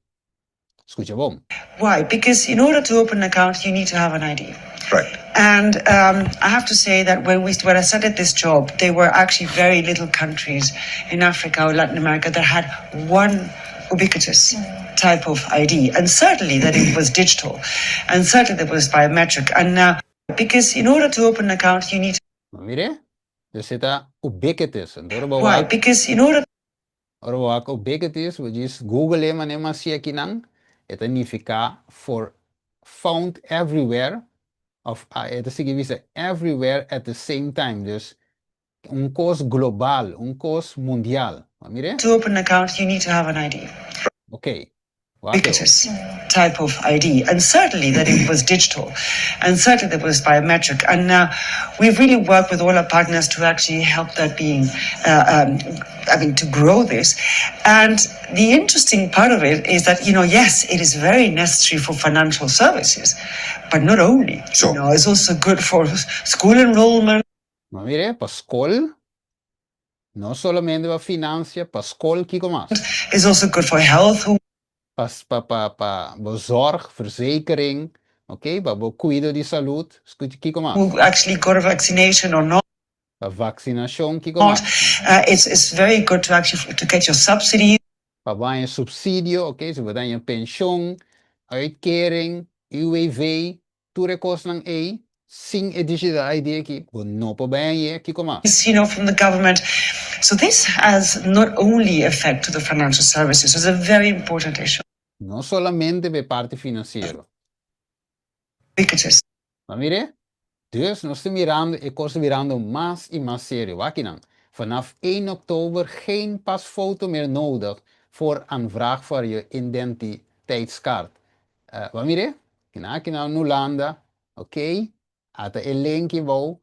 Escucha bom. Why? Because in order to open an account, you need to have an ID. Right. And I have to say that when I started this job, there were actually very little countries in Africa or Latin America that had one ubiquitous type of ID. And certainly that it was digital. And certainly that it was biometric. And now, because in order to open an account, you need to... Mire, dus está ubiquitous. Why? Because in order... Ora ubiquitous, which is Google manema si aqui nang, это significa for found everywhere. Het significa everywhere at the same time. Dus course global, course mundial. Mire? To open an account, you need to have an ID. Okay. Ubiquitous type of ID. And certainly that it was digital. And certainly that was biometric. And now we've really worked with all our partners to actually help that being, to grow this. And the interesting part of it is that, yes, it is very necessary for financial services, but not only. Sure. It's also good for school enrollment. Ma mire, para school, no solamente para financia, para school, kiko más. It's also good for health. Pa zorg, verzekering, para cuidado de salud, kiko más. Who actually got a vaccination or not. Para vaccinación, kiko más. It's very good to actually to get your subsidies. Para banho subsídio, se we dan je pensioen, uitkering, UWV, toerekosten aan sing a digital ID aqui, no pa banho, kiko más. From the government. So this has not only effect to the financial services, it's a very important issue. No solamente de parte financiero. Ma mire, dus nós estamos mirando e coisa virando mais e mais sério. Aqui não. vanaf 1 oktober geen pasfoto meer nodig voor aanvraag voor je identiteitskaart. Wat mire? Kina Nulanda, oké? Ata elenki wou,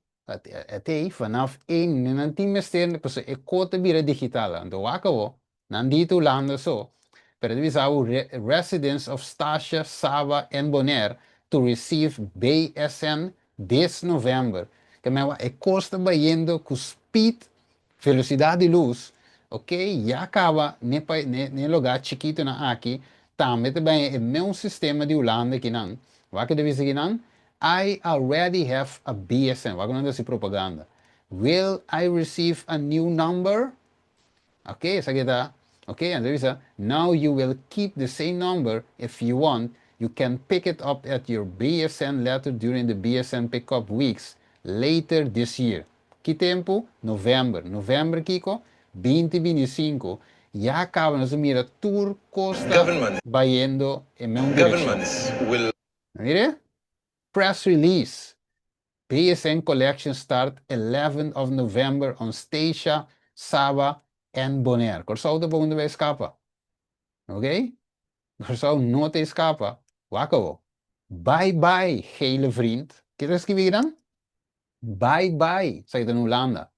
vanaf 1 nanti mester pues e kota bira digital ando waka wo nandito landa so. Pero divisau residents of Stasha, Saba and Bonaire to receive BSN this November. Que me e costa bayendo com speed, velocidade de luz, ok? Já acaba ne lugar chiquito na aqui, também também é meu sistema de Holanda que não. Wat que deve ser não? I already have a BSN. Wat não deve propaganda. Will I receive a new number? Ok, essa aqui tá. Okay, and there is now you will keep the same number if you want. You can pick it up at your BSN letter during the BSN pickup weeks later this year. Que tempo? November. November, Kiko, 2025. Ya acaba, nos mira, tour costa bayendo en meu Governments will... Mire? Press release. BSN collection start 11th of November on Statia, Saba, en Bonaire. Corsau de volgende vez escapa. Ok? Corsau no te escapa. Wakko. Bye bye, gele vriend. Kijk eens wie dan? Bye bye, zei het in Hollanda.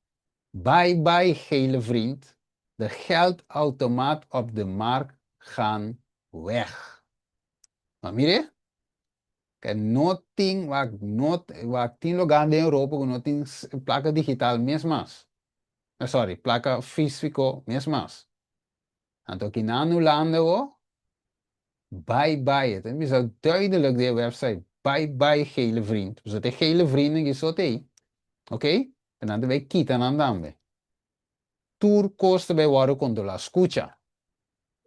Bye bye, gele vriend. De geldautomaat op de markt gaan weg. Maar mire? Que no ting wak ting lugar de Europa que no ting placa digital mesmas. Sorry, placa físico mesmas. Anto aqui na Holanda o bye bye. Het is zo duidelijk de website. Bye bye gele vriend. Dus de gele vrienden is zo te. Oké? En dan wij kieten aan dan. Tour kosten bij worden konden la escucha.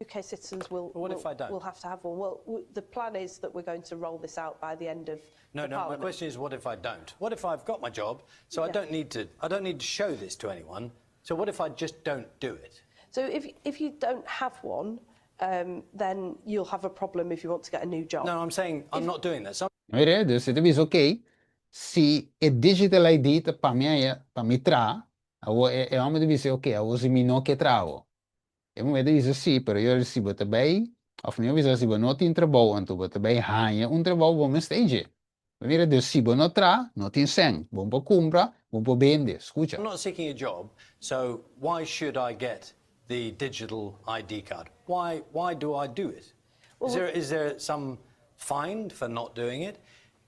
UK citizens will have to have one. Well, the plan is that we're going to roll this out by the end of No, my question is, what if I don't? What if I've got my job, so I don't need to show this to anyone. So what if I just don't do it? So if you don't have one, then you'll have a problem if you want to get a new job. No, I'm saying I'm not doing that. So Mire, dus het is oké. Si het digital ID te pa mi tra, e amo de dizer oké, eu uso mi no que travo. E mo dice sì, però io recibo também, of não avisa se não tem trabalho, então também ganha trabalho bom stage. Mire, dus si não tra, não tem sen, bom para compra, bom para vender, escucha. I'm not seeking a job, so why should I get the digital ID card? Why do I do it? Is there some fine for not doing it?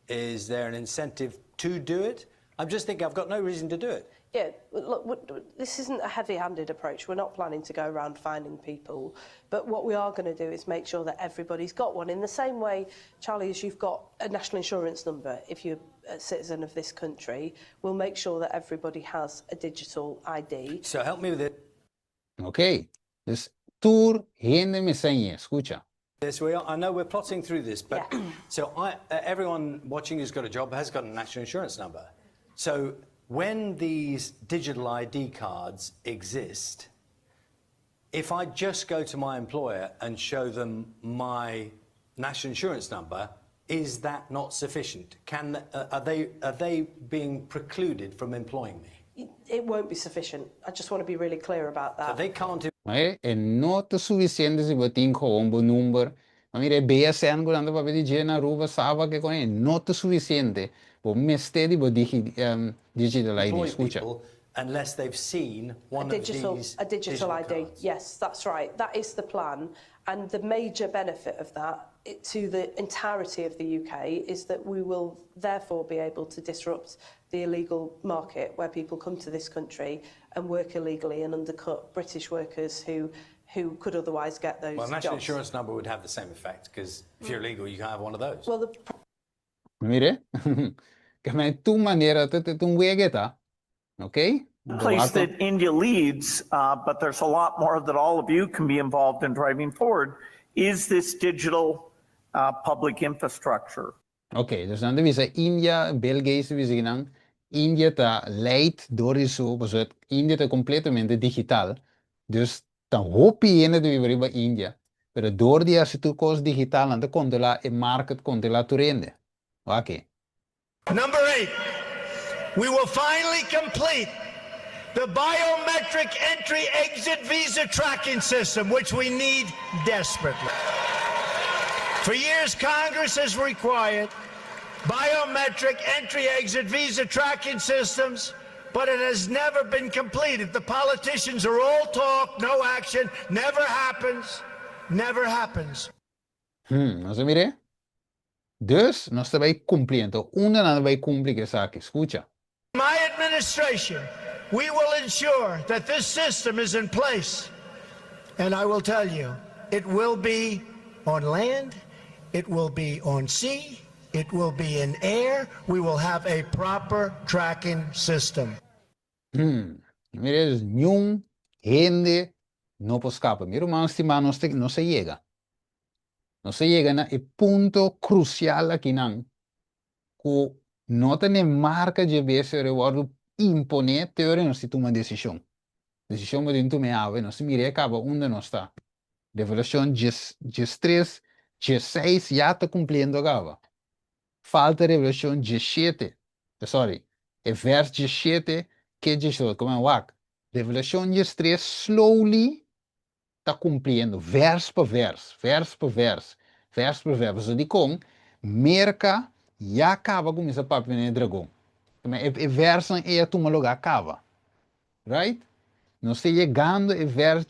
Is there an incentive to do it? I'm just thinking I've got no reason to do it. Yeah, look, this isn't a heavy-handed approach. We're not planning to go around finding people. But what we are going to do is make sure that everybody's got one. In the same way, Charlie, as you've got a national insurance number, if you're a citizen of this country, we'll make sure that everybody has a digital ID. So help me with it. Okay, dus tour hende me senye, escucha. Yes, we are. I know we're plotting through this, but so everyone watching who's got a job has got a national insurance number. So when these digital ID cards exist, if I just go to my employer and show them my national insurance number, is that not sufficient? Are they being precluded from employing me? It won't be sufficient. I just want to be really clear about that. So they can't. Maar è not sufficiente se we tin gewoon een nummer. Maar mire BSN quando va di na ruba sava che con è not sufficiente. Bo meste di bo digital ID, escucha. Unless they've seen one of these a digital ID. cards. Yes, that's right. That is the plan. And the major benefit of that to the entirety of the UK is that we will therefore be able to disrupt the illegal market where people come to this country and work illegally and undercut British workers who could otherwise get those Well, national jobs. insurance number would have the same effect because if you're illegal, you can't have one of those. Well, Mire, que me tu manera te tu wegeta, okay? Place that India leads, but there's a lot more that all of you can be involved in driving forward, is this digital public infrastructure. Okay, dus dan is India, België, we India ta leidt door zo, dus India ta completamente digital. Dus dan hoop je dat we weer bij India. Maar door die als het kost digitaal aan de controla en market controla toerende. Oké. Number 8, we will finally complete the biometric entry-exit visa tracking system, which we need desperately. For years, Congress has required biometric entry-exit visa tracking systems, but it has never been completed. The politicians are all talk, no action, never happens, never happens. No se mire. Dus, no se va cumpliendo. Una no va cumplir que saque. Escucha. My administration, we will ensure that this system is in place. And I will tell you, it will be on land, it will be on sea, it will be in air. We will have a proper tracking system. Mire, ningún gente no puede escapar. Mira, hermano estimado, no se llega. No se llega a el punto crucial aquí, que no tiene marca de veces recuerdo imponer teoría no se toma decisión. Decisión de tu me ave, no se mire acaba donde no está. Revelación 3, 6 ya está cumpliendo acaba. Falta revelación 17. Sorry, el verso 17 que dice como WAC. Revelación 3 slowly está cumprindo, verso por verso, verso por verso, verso por verso. Então, com merca já acaba com esse papel de dragão. E verso é a tua lugar acaba. Right? Nós estamos chegando a verso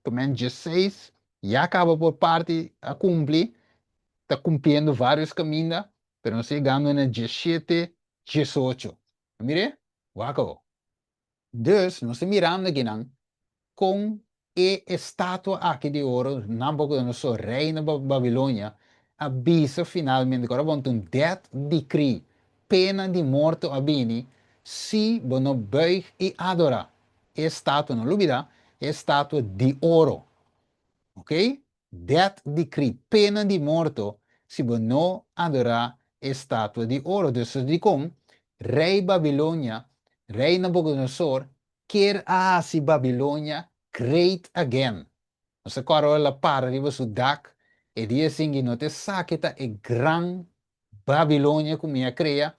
16, já acaba por parte a cumprir, está cumprindo vários caminhos, mas nós estamos chegando na 17, 18. Mire? Acabou. Dus, nós estamos mirando aqui com e estátua aqui de ouro, Nabucodonosor, rei da Babilônia, avisa finalmente agora vão ter death decree, pena de morte a bini, se não buig e adorar. Estátua, não olvida, estátua de ouro. Ok? Death decree, pena de morte, se não adorar estátua de ouro. Então, com rei Babilônia, rei Nabucodonosor, quer se Babilônia great again. Nós agora para arriba su dak e dia assim não te saqueta e gran Babilônia como ia crea,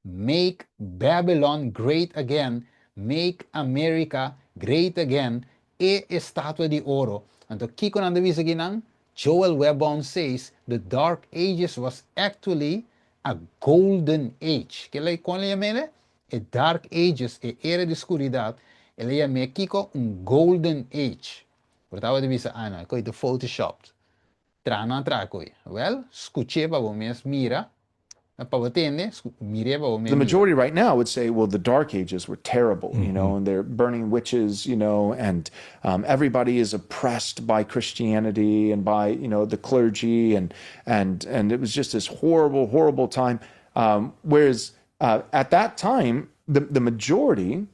make Babylon great again, make America great again e estátua de ouro. Então aqui quando anda visa aqui Joel Webon says the Dark Ages was actually a golden age. Que ele quando ele chama a Dark Ages e era de escuridão. Ele chama aqui golden age. Portanto, ele diz, não, é de Photoshop. Trana atrás, well, escute para você, mira, para atender, mire para você. The majority right now would say, well, the Dark Ages were terrible, you know, and they're burning witches, you know, and everybody is oppressed by Christianity and by, you know, the clergy, and it was just this horrible, horrible time. Whereas at that time, the majority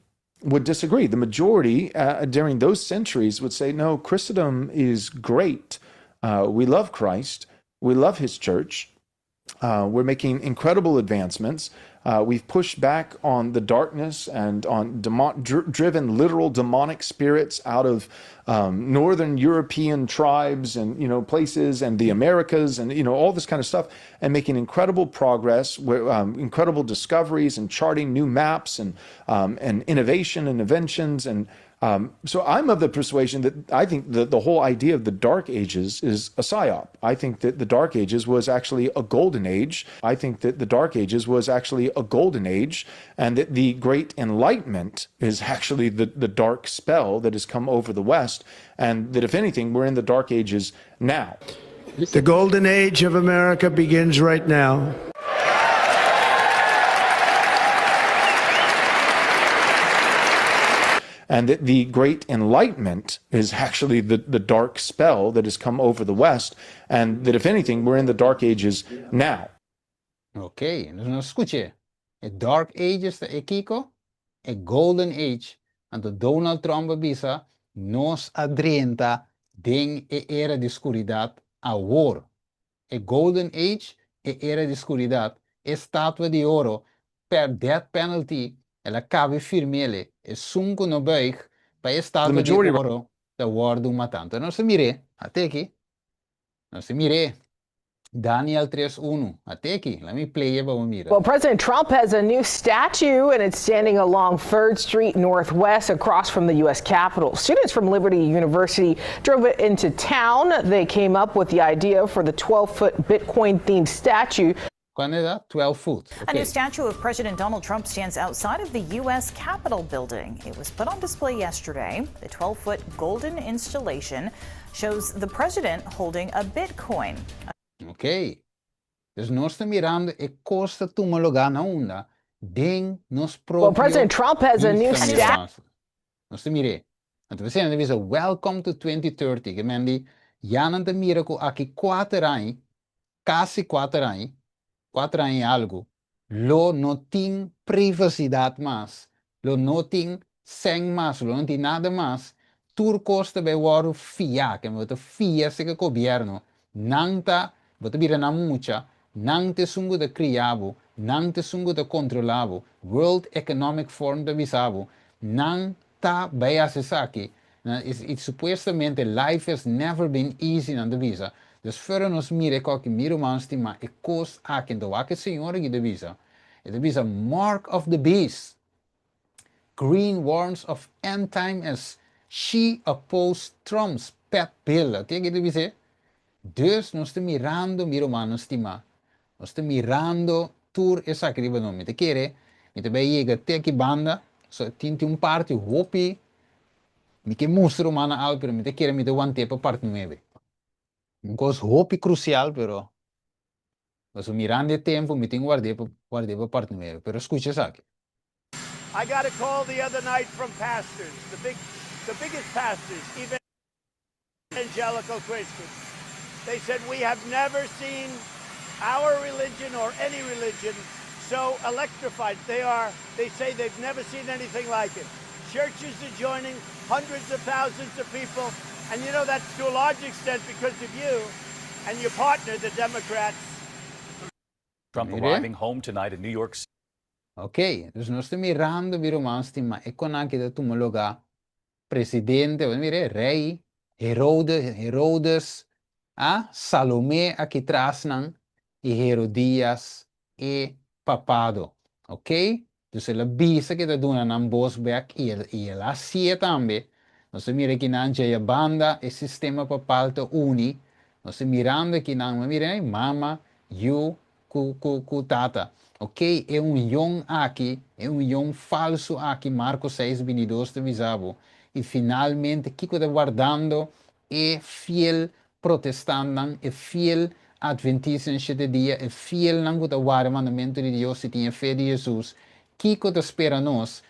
would disagree. The majority during those centuries would say, no, Christendom is great. We love Christ. We love his church. We're making incredible advancements. We've pushed back on the darkness and on driven literal demonic spirits out of northern European tribes and, you know, places and the Americas and, you know, all this kind of stuff, and making incredible progress, incredible discoveries and charting new maps and innovation and inventions. And so I'm of the persuasion that I think that the whole idea of the Dark Ages is a psyop. I think that the Dark Ages was actually a golden age. I think that the Dark Ages was actually a golden age, and that the Great Enlightenment is actually the dark spell that has come over the West, and that if anything, we're in the Dark Ages now. The golden age of America begins right now. And that the Great Enlightenment is actually the dark spell that has come over the West, and that if anything, we're in the Dark Ages now. Ok, non escuche. A Dark Ages é Kiko, a Golden Age, and Donald Trump avisa, nos adrienta den e era de escuridad a war. A Golden Age e era de escuridad, estátua de ouro, per death penalty, ela cabe firmele, e sunco no buig, pa estátua de ouro, da war do matante. Non se mire, até aqui, non se mire. Daniel 3:1. Até aqui. Let me play it para mira. Well, President Trump has a new statue, and it's standing along 3rd Street Northwest across from the U.S. Capitol. Students from Liberty University drove it into town. They came up with the idea for the 12-foot Bitcoin-themed statue. Quando é that? 12 foot. A new statue of President Donald Trump stands outside of the U.S. Capitol building. It was put on display yesterday. The 12-foot golden installation shows the president holding a Bitcoin. Ok. Dus nós estamos mirando e costa tomar lugar na onda. Den nos próprios. Well, President Trump has a new statue. Nós estamos mirando. Então, we zijn er welcome to 2030. Que men die janan te mira ko aqui 4 anos, quase 4 anos, 4 anos e algo, lo não tem privacidade mais, lo não tem sem mais, lo não tem nada mais. Tur costa be waru fia, que me fia se que governo, nanta Bota bira na mucha, nang te sungu de criabo, nang te sungu de controlabo, World Economic Forum de visabo, nang ta baya sesaki. It's supostamente life has never been easy na de visa. Dus voor nos mire koki miro manstima e kos akin do wake senhora de visa. E de visa mark of the beast. Green warns of end time as she opposed Trump's pet bill. Kijk de visa. Dus nós estamos mirando, miro mano estima. Nós estamos mirando, tour essa criba não me te quer, me te vai chegar até aqui banda, só tinha parte hopi, me que mostra mano al, pero me te quer me te one para parte 9. Um coisa hopi crucial, pero nós mirando o tempo, me tem guardei para parte 9, pero escucha isso aqui. I got a call the other night from pastors, the biggest pastors, evangelical Christians. They said, we have never seen our religion or any religion so electrified. They say they've never seen anything like it. Churches are joining, hundreds of thousands of people. And you know, that's to a large extent because of you and your partner, the Democrats. Trump arriving home tonight in New York City. Ok, dus nós estamos mirando, viro manstima, e con anche da tumologa presidente, rei, Herodes, Salomé aqui atrás e Herodias e papado, ok? Dus ela bisa que está dando na Bosbeck e ela sia também. Nós mira aqui na a banda e sistema papal to uni. Nós mirando aqui na mira mama, you, ku tata, ok? É young aqui, é young falso aqui, Marcos 6:22 te visavo. E finalmente, que está guardando é fiel protestante, é fiel adventista em 7 dias, é fiel não guarda o mandamento de Deus e tem fé de Jesus. Kiko te espera nós,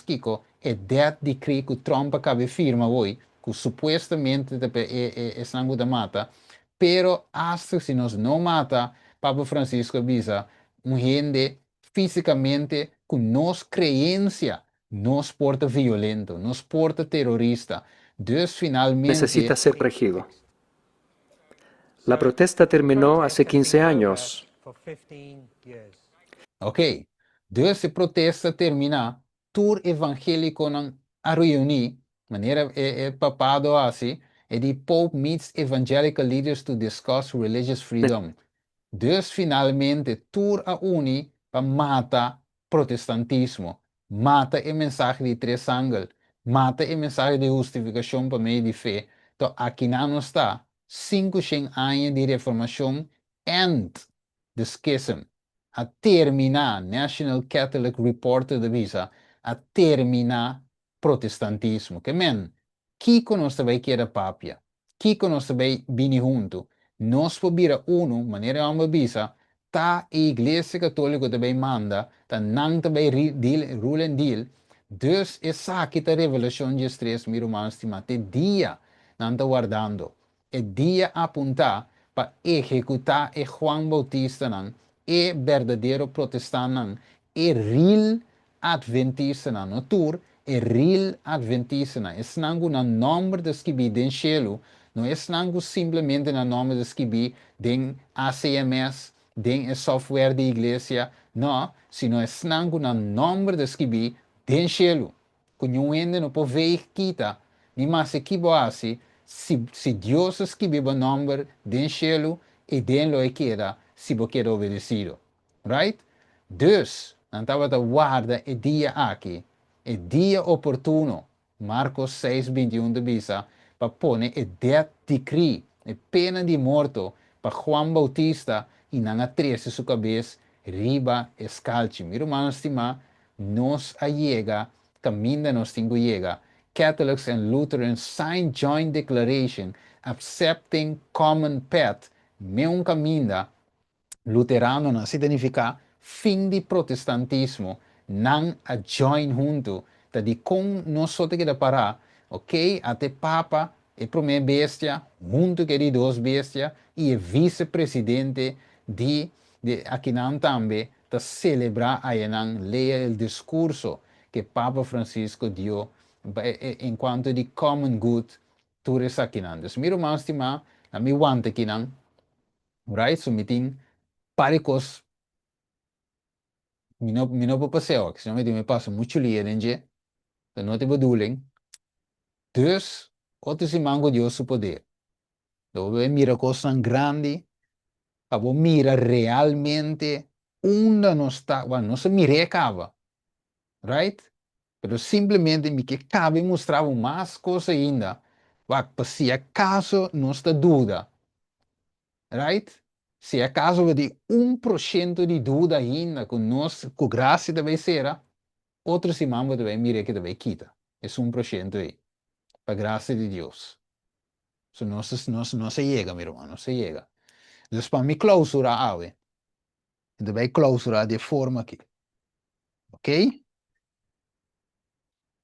Kiko, é det decree que Trump acaba firma hoje, que supostamente é não da mata, pero hasta se nós não mata, Papa Francisco avisa, gente fisicamente com nos creencia, nos porta violento, nos porta terrorista. Dus finalmente necesita ser corregido. La protesta terminó hace 15 años. Ok, dus a protesta termina, tour evangélico a reunir, maneira papado assim, e the Pope meets evangelical leaders to discuss religious freedom. Dus finalmente tour a uni para mata protestantismo, mata a mensagem de três ângulos, mata a mensagem de justificação para meio de fé. Então aqui não está 500 anos de reformação and the schism. A terminar National Catholic Reporter de visa, a terminar protestantismo. Que men, Kiko nós também quer papia, Kiko nós também bini junto, nós pobira maneira uma visa, tá a Igreja Católica também manda, tá não também rule and deal, dus essa aqui tá revelação de estresse, meu irmão estimado, é dia não tá guardando, é dia apontar para executar e Juan Bautista não, é verdadeiro protestante não, é real adventista não, no tour, é real adventista não, é não na nome das que vi den cielo, não é não simplesmente na nome das que vi den ACMS, den software de igreja, não, sino é não na nome das que vi den cielo. Conhecendo no povo quita, ni mais que assim, se Deus escreveu o nome den cielo, e den lo queda se você quer obedecido. Right? Dus, dan estava a guarda o dia aqui, o dia oportuno, Marcos 6:21 de bisa, para pôr o death decree, a pena de morto, para Juan Bautista, e não atrese sua cabeça, riba escalche. Meu irmão estima, nos allega, caminho nos tingo llega. Catholics and Lutherans sign joint declaration accepting common path, me un caminho luterano não significa fim de protestantismo, não a join junto, tá de com nós só te que parar, ok? Até Papa é primeira bestia, junto que de duas bestias, e é vice-presidente de aqui não também, tá celebrar aí não leia o discurso que Papa Francisco deu enquanto de common good, tudo isso aqui não. Então, meu irmão estima, a mim wante aqui não, right? So, meeting paricos mi no può passare, se non mi passa molto leren, dan not de bedoeling. Dus, otro si mango Dios su poder. Dove mira cosas grandi, abo mira realmente onde não está, well, não se mira acaba, right? Pero simplesmente me que cabe mostrar mais coisa ainda, se acaso não está dúvida, right? Se acaso vai ter 1% de dúvida ainda com nós, com graça deve ser, outro semana deve mirar que deve quitar. É 1% aí, para graça de Deus. So, não se chega, meu irmão, não se chega. Então, para me clausurar, ave, deve clausurar de forma aqui, ok?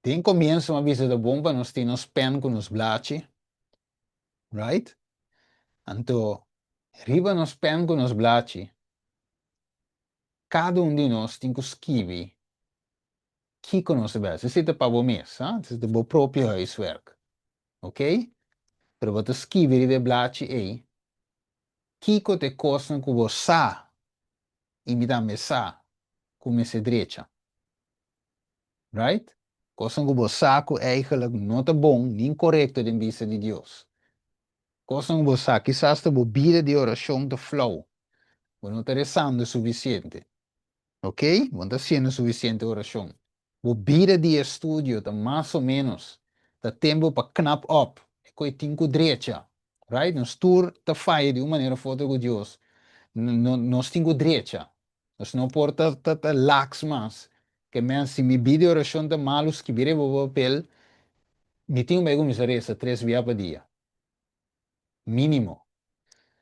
Tem começo uma visita bomba, nós temos pen com os blachi, right? Então, riba nos pen com os blachi, cada de nós tem que escrever que conosce bem. Se você para o mês, se é o próprio huiswerk, ok? Pero você escrever de blachi aí, que te costa com você, e me dá mesa, com essa direita, right? Costa com você, que eigenlijk não é bom, nem correto de vista de Deus. Costa com você, quizás a vida de oração de flow, não está rezando o suficiente, ok? Não está sendo suficiente oração. O vida de estudo está mais ou menos, está tempo para knap up, e tem que direita, right? Nós tour está falha de uma maneira forte com Deus. Nós temos direita. Nós não porta lax mais. Que men se me pide oração de malos que vire o papel, me tenho bem como reza 3 vezes por dia. Mínimo.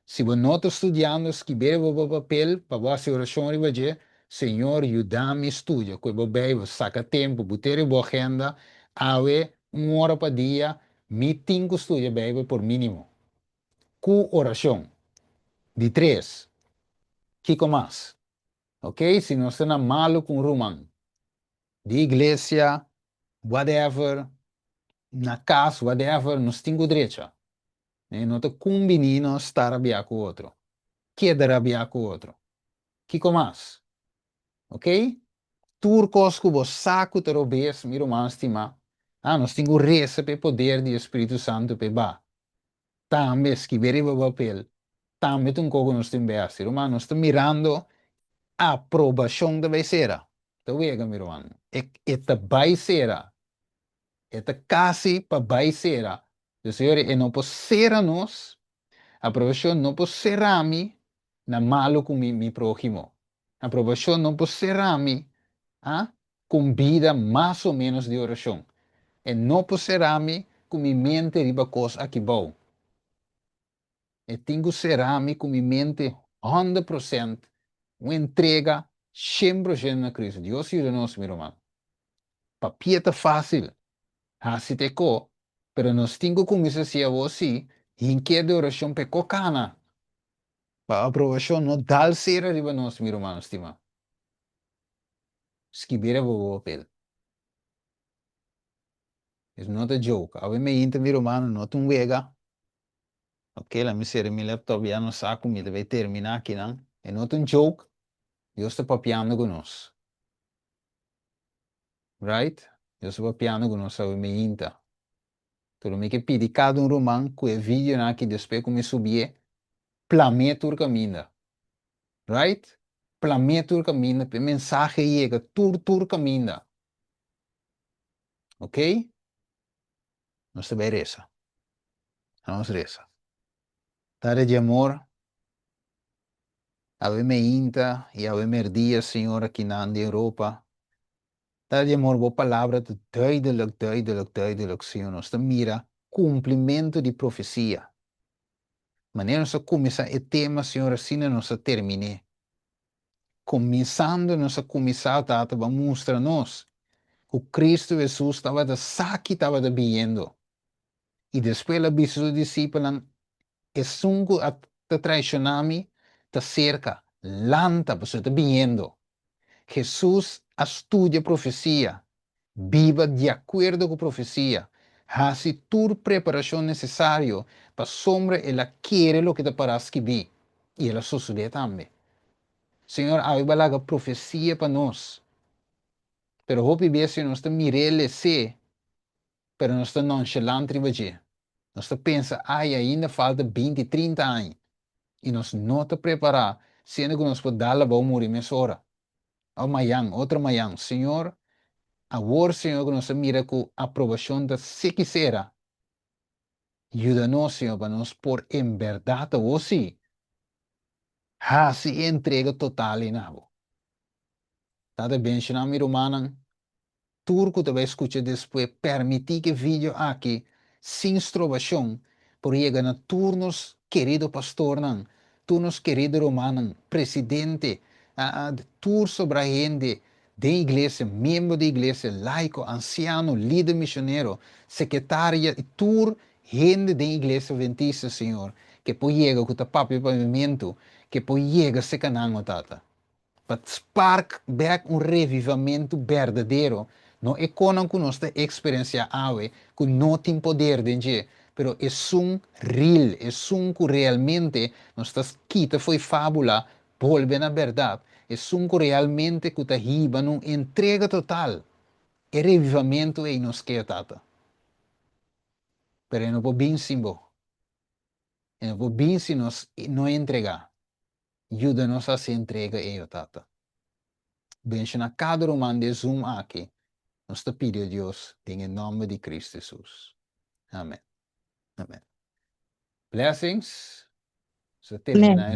Se você não está estudando, escrever o papel, para você oração e vai Senhor, ajuda-me a estudar. Que você saca tempo, botar a boa agenda, ave, 1 hora por dia, me tenho que estudar bem por mínimo. Com oração. De 3. Que mais? Ok? Se não está malo com romano. De igreja, whatever, na casa, whatever, nós temos direito. Não te combinando estar a com o outro. Quedar a com o outro. Que mais? Ok? Turcos que você saco te robes, meu irmão estima. Nós temos reza para o poder do Espírito Santo para ba. Também escrever o papel. Também um pouco nós temos bem. Irmão, nós estamos mirando a aprovação da becerra. Então, vega, meu irmão. Esta becerra. Esta casi para becerra. O Senhor, não pode ser a nós. A aprovação não pode ser a mim. Na malo com mi prójimo. A aprovação não pode ser a mim. Com vida mais ou menos de oração. E não pode ser a mim com minha mente riba coisa aqui bom. E tenho que ser a mim com minha mente 100%. Uma entrega 100% na Cristo. Deus ajuda-nos, meu irmão. Papia está fácil. Assim te co. Pero nós temos que começar a ser assim. E em que de oração pecou cana. Para a aprovação não dá ser arriba nós, meu irmão, estima. Escrever o papel. It's not a joke. A me inter, meu irmão, não é vega. Ok, la miséria, meu laptop já não saco, me deve terminar aqui, não? É não um joke. Deus está papiando conosco. Right? Deus está papiando conosco, a me inter. Tudo me que pedi cada romano, que é vídeo aqui, depois como subir. plametur caminda. Right? Plametur caminda, pe mensaje llega, tur caminda. Ok? Nós também reza. Vamos reza. Tare de amor. Ave me inta e ave merdia, Senhor, aqui na Europa. Tare de amor, boa palavra, duidelijk, Senhor. Nós mira cumprimento de profecia. Maneira nós começar o tema, Senhor, assim nós termine. Começando nós começar, Tata, vamos mostrar-nos que Cristo Jesus estava da saque, estava da vindo. E depois a bispo discípulos é sungo a traicionar-me, está cerca, lanta, você está vindo. Jesus estuda a profecia, viva de acordo com a profecia, hace toda preparação necessária para sombra ela quer o que te parece que vi, e ela sucede também. Senhor, há uma profecia para nós, pero hope bem se nós mirele se, pero nós está nonchalante ribaje. Nós pensa, ainda falta 20, 30 anos, e nós não está preparar, sendo que nós podemos dar a morrer nessa hora. Amanhã, outra manhã, Senhor, agora, Senhor, que nós mira com a aprovação da se quiser. Ajuda-nos, Senhor, para nós pôr em verdade hoje. Se entrega total em algo. Tata bem, se não me romanan, turco também escuta depois, permitir que vídeo aqui, sem estrovação, por chegar a turnos, querido pastor, turnos, querido romano, presidente, tur sobre a gente, da igreja, membro da igreja, laico, anciano, líder missionário, secretária, e tur gente da igreja adventista, Senhor, que pode chegar com o papel pavimento, que pode chegar a se canango, tata. Para spark back revivimento verdadeiro, não é como que nós experiência ave, que não tem poder de gente, pero é real, é que realmente nós quita foi fábula, volve na verdade, é que realmente que está riba numa entrega total, é revivimento e nos quer tata. Pero não pode bem simbo, não pode bem se nós não entregar, ajuda-nos a se entrega eu tata. Benção cada romano de Zoom aqui. Nós te pedimos, Deus, em nome de Cristo Jesus. Amém. Amém. Blessings. So termina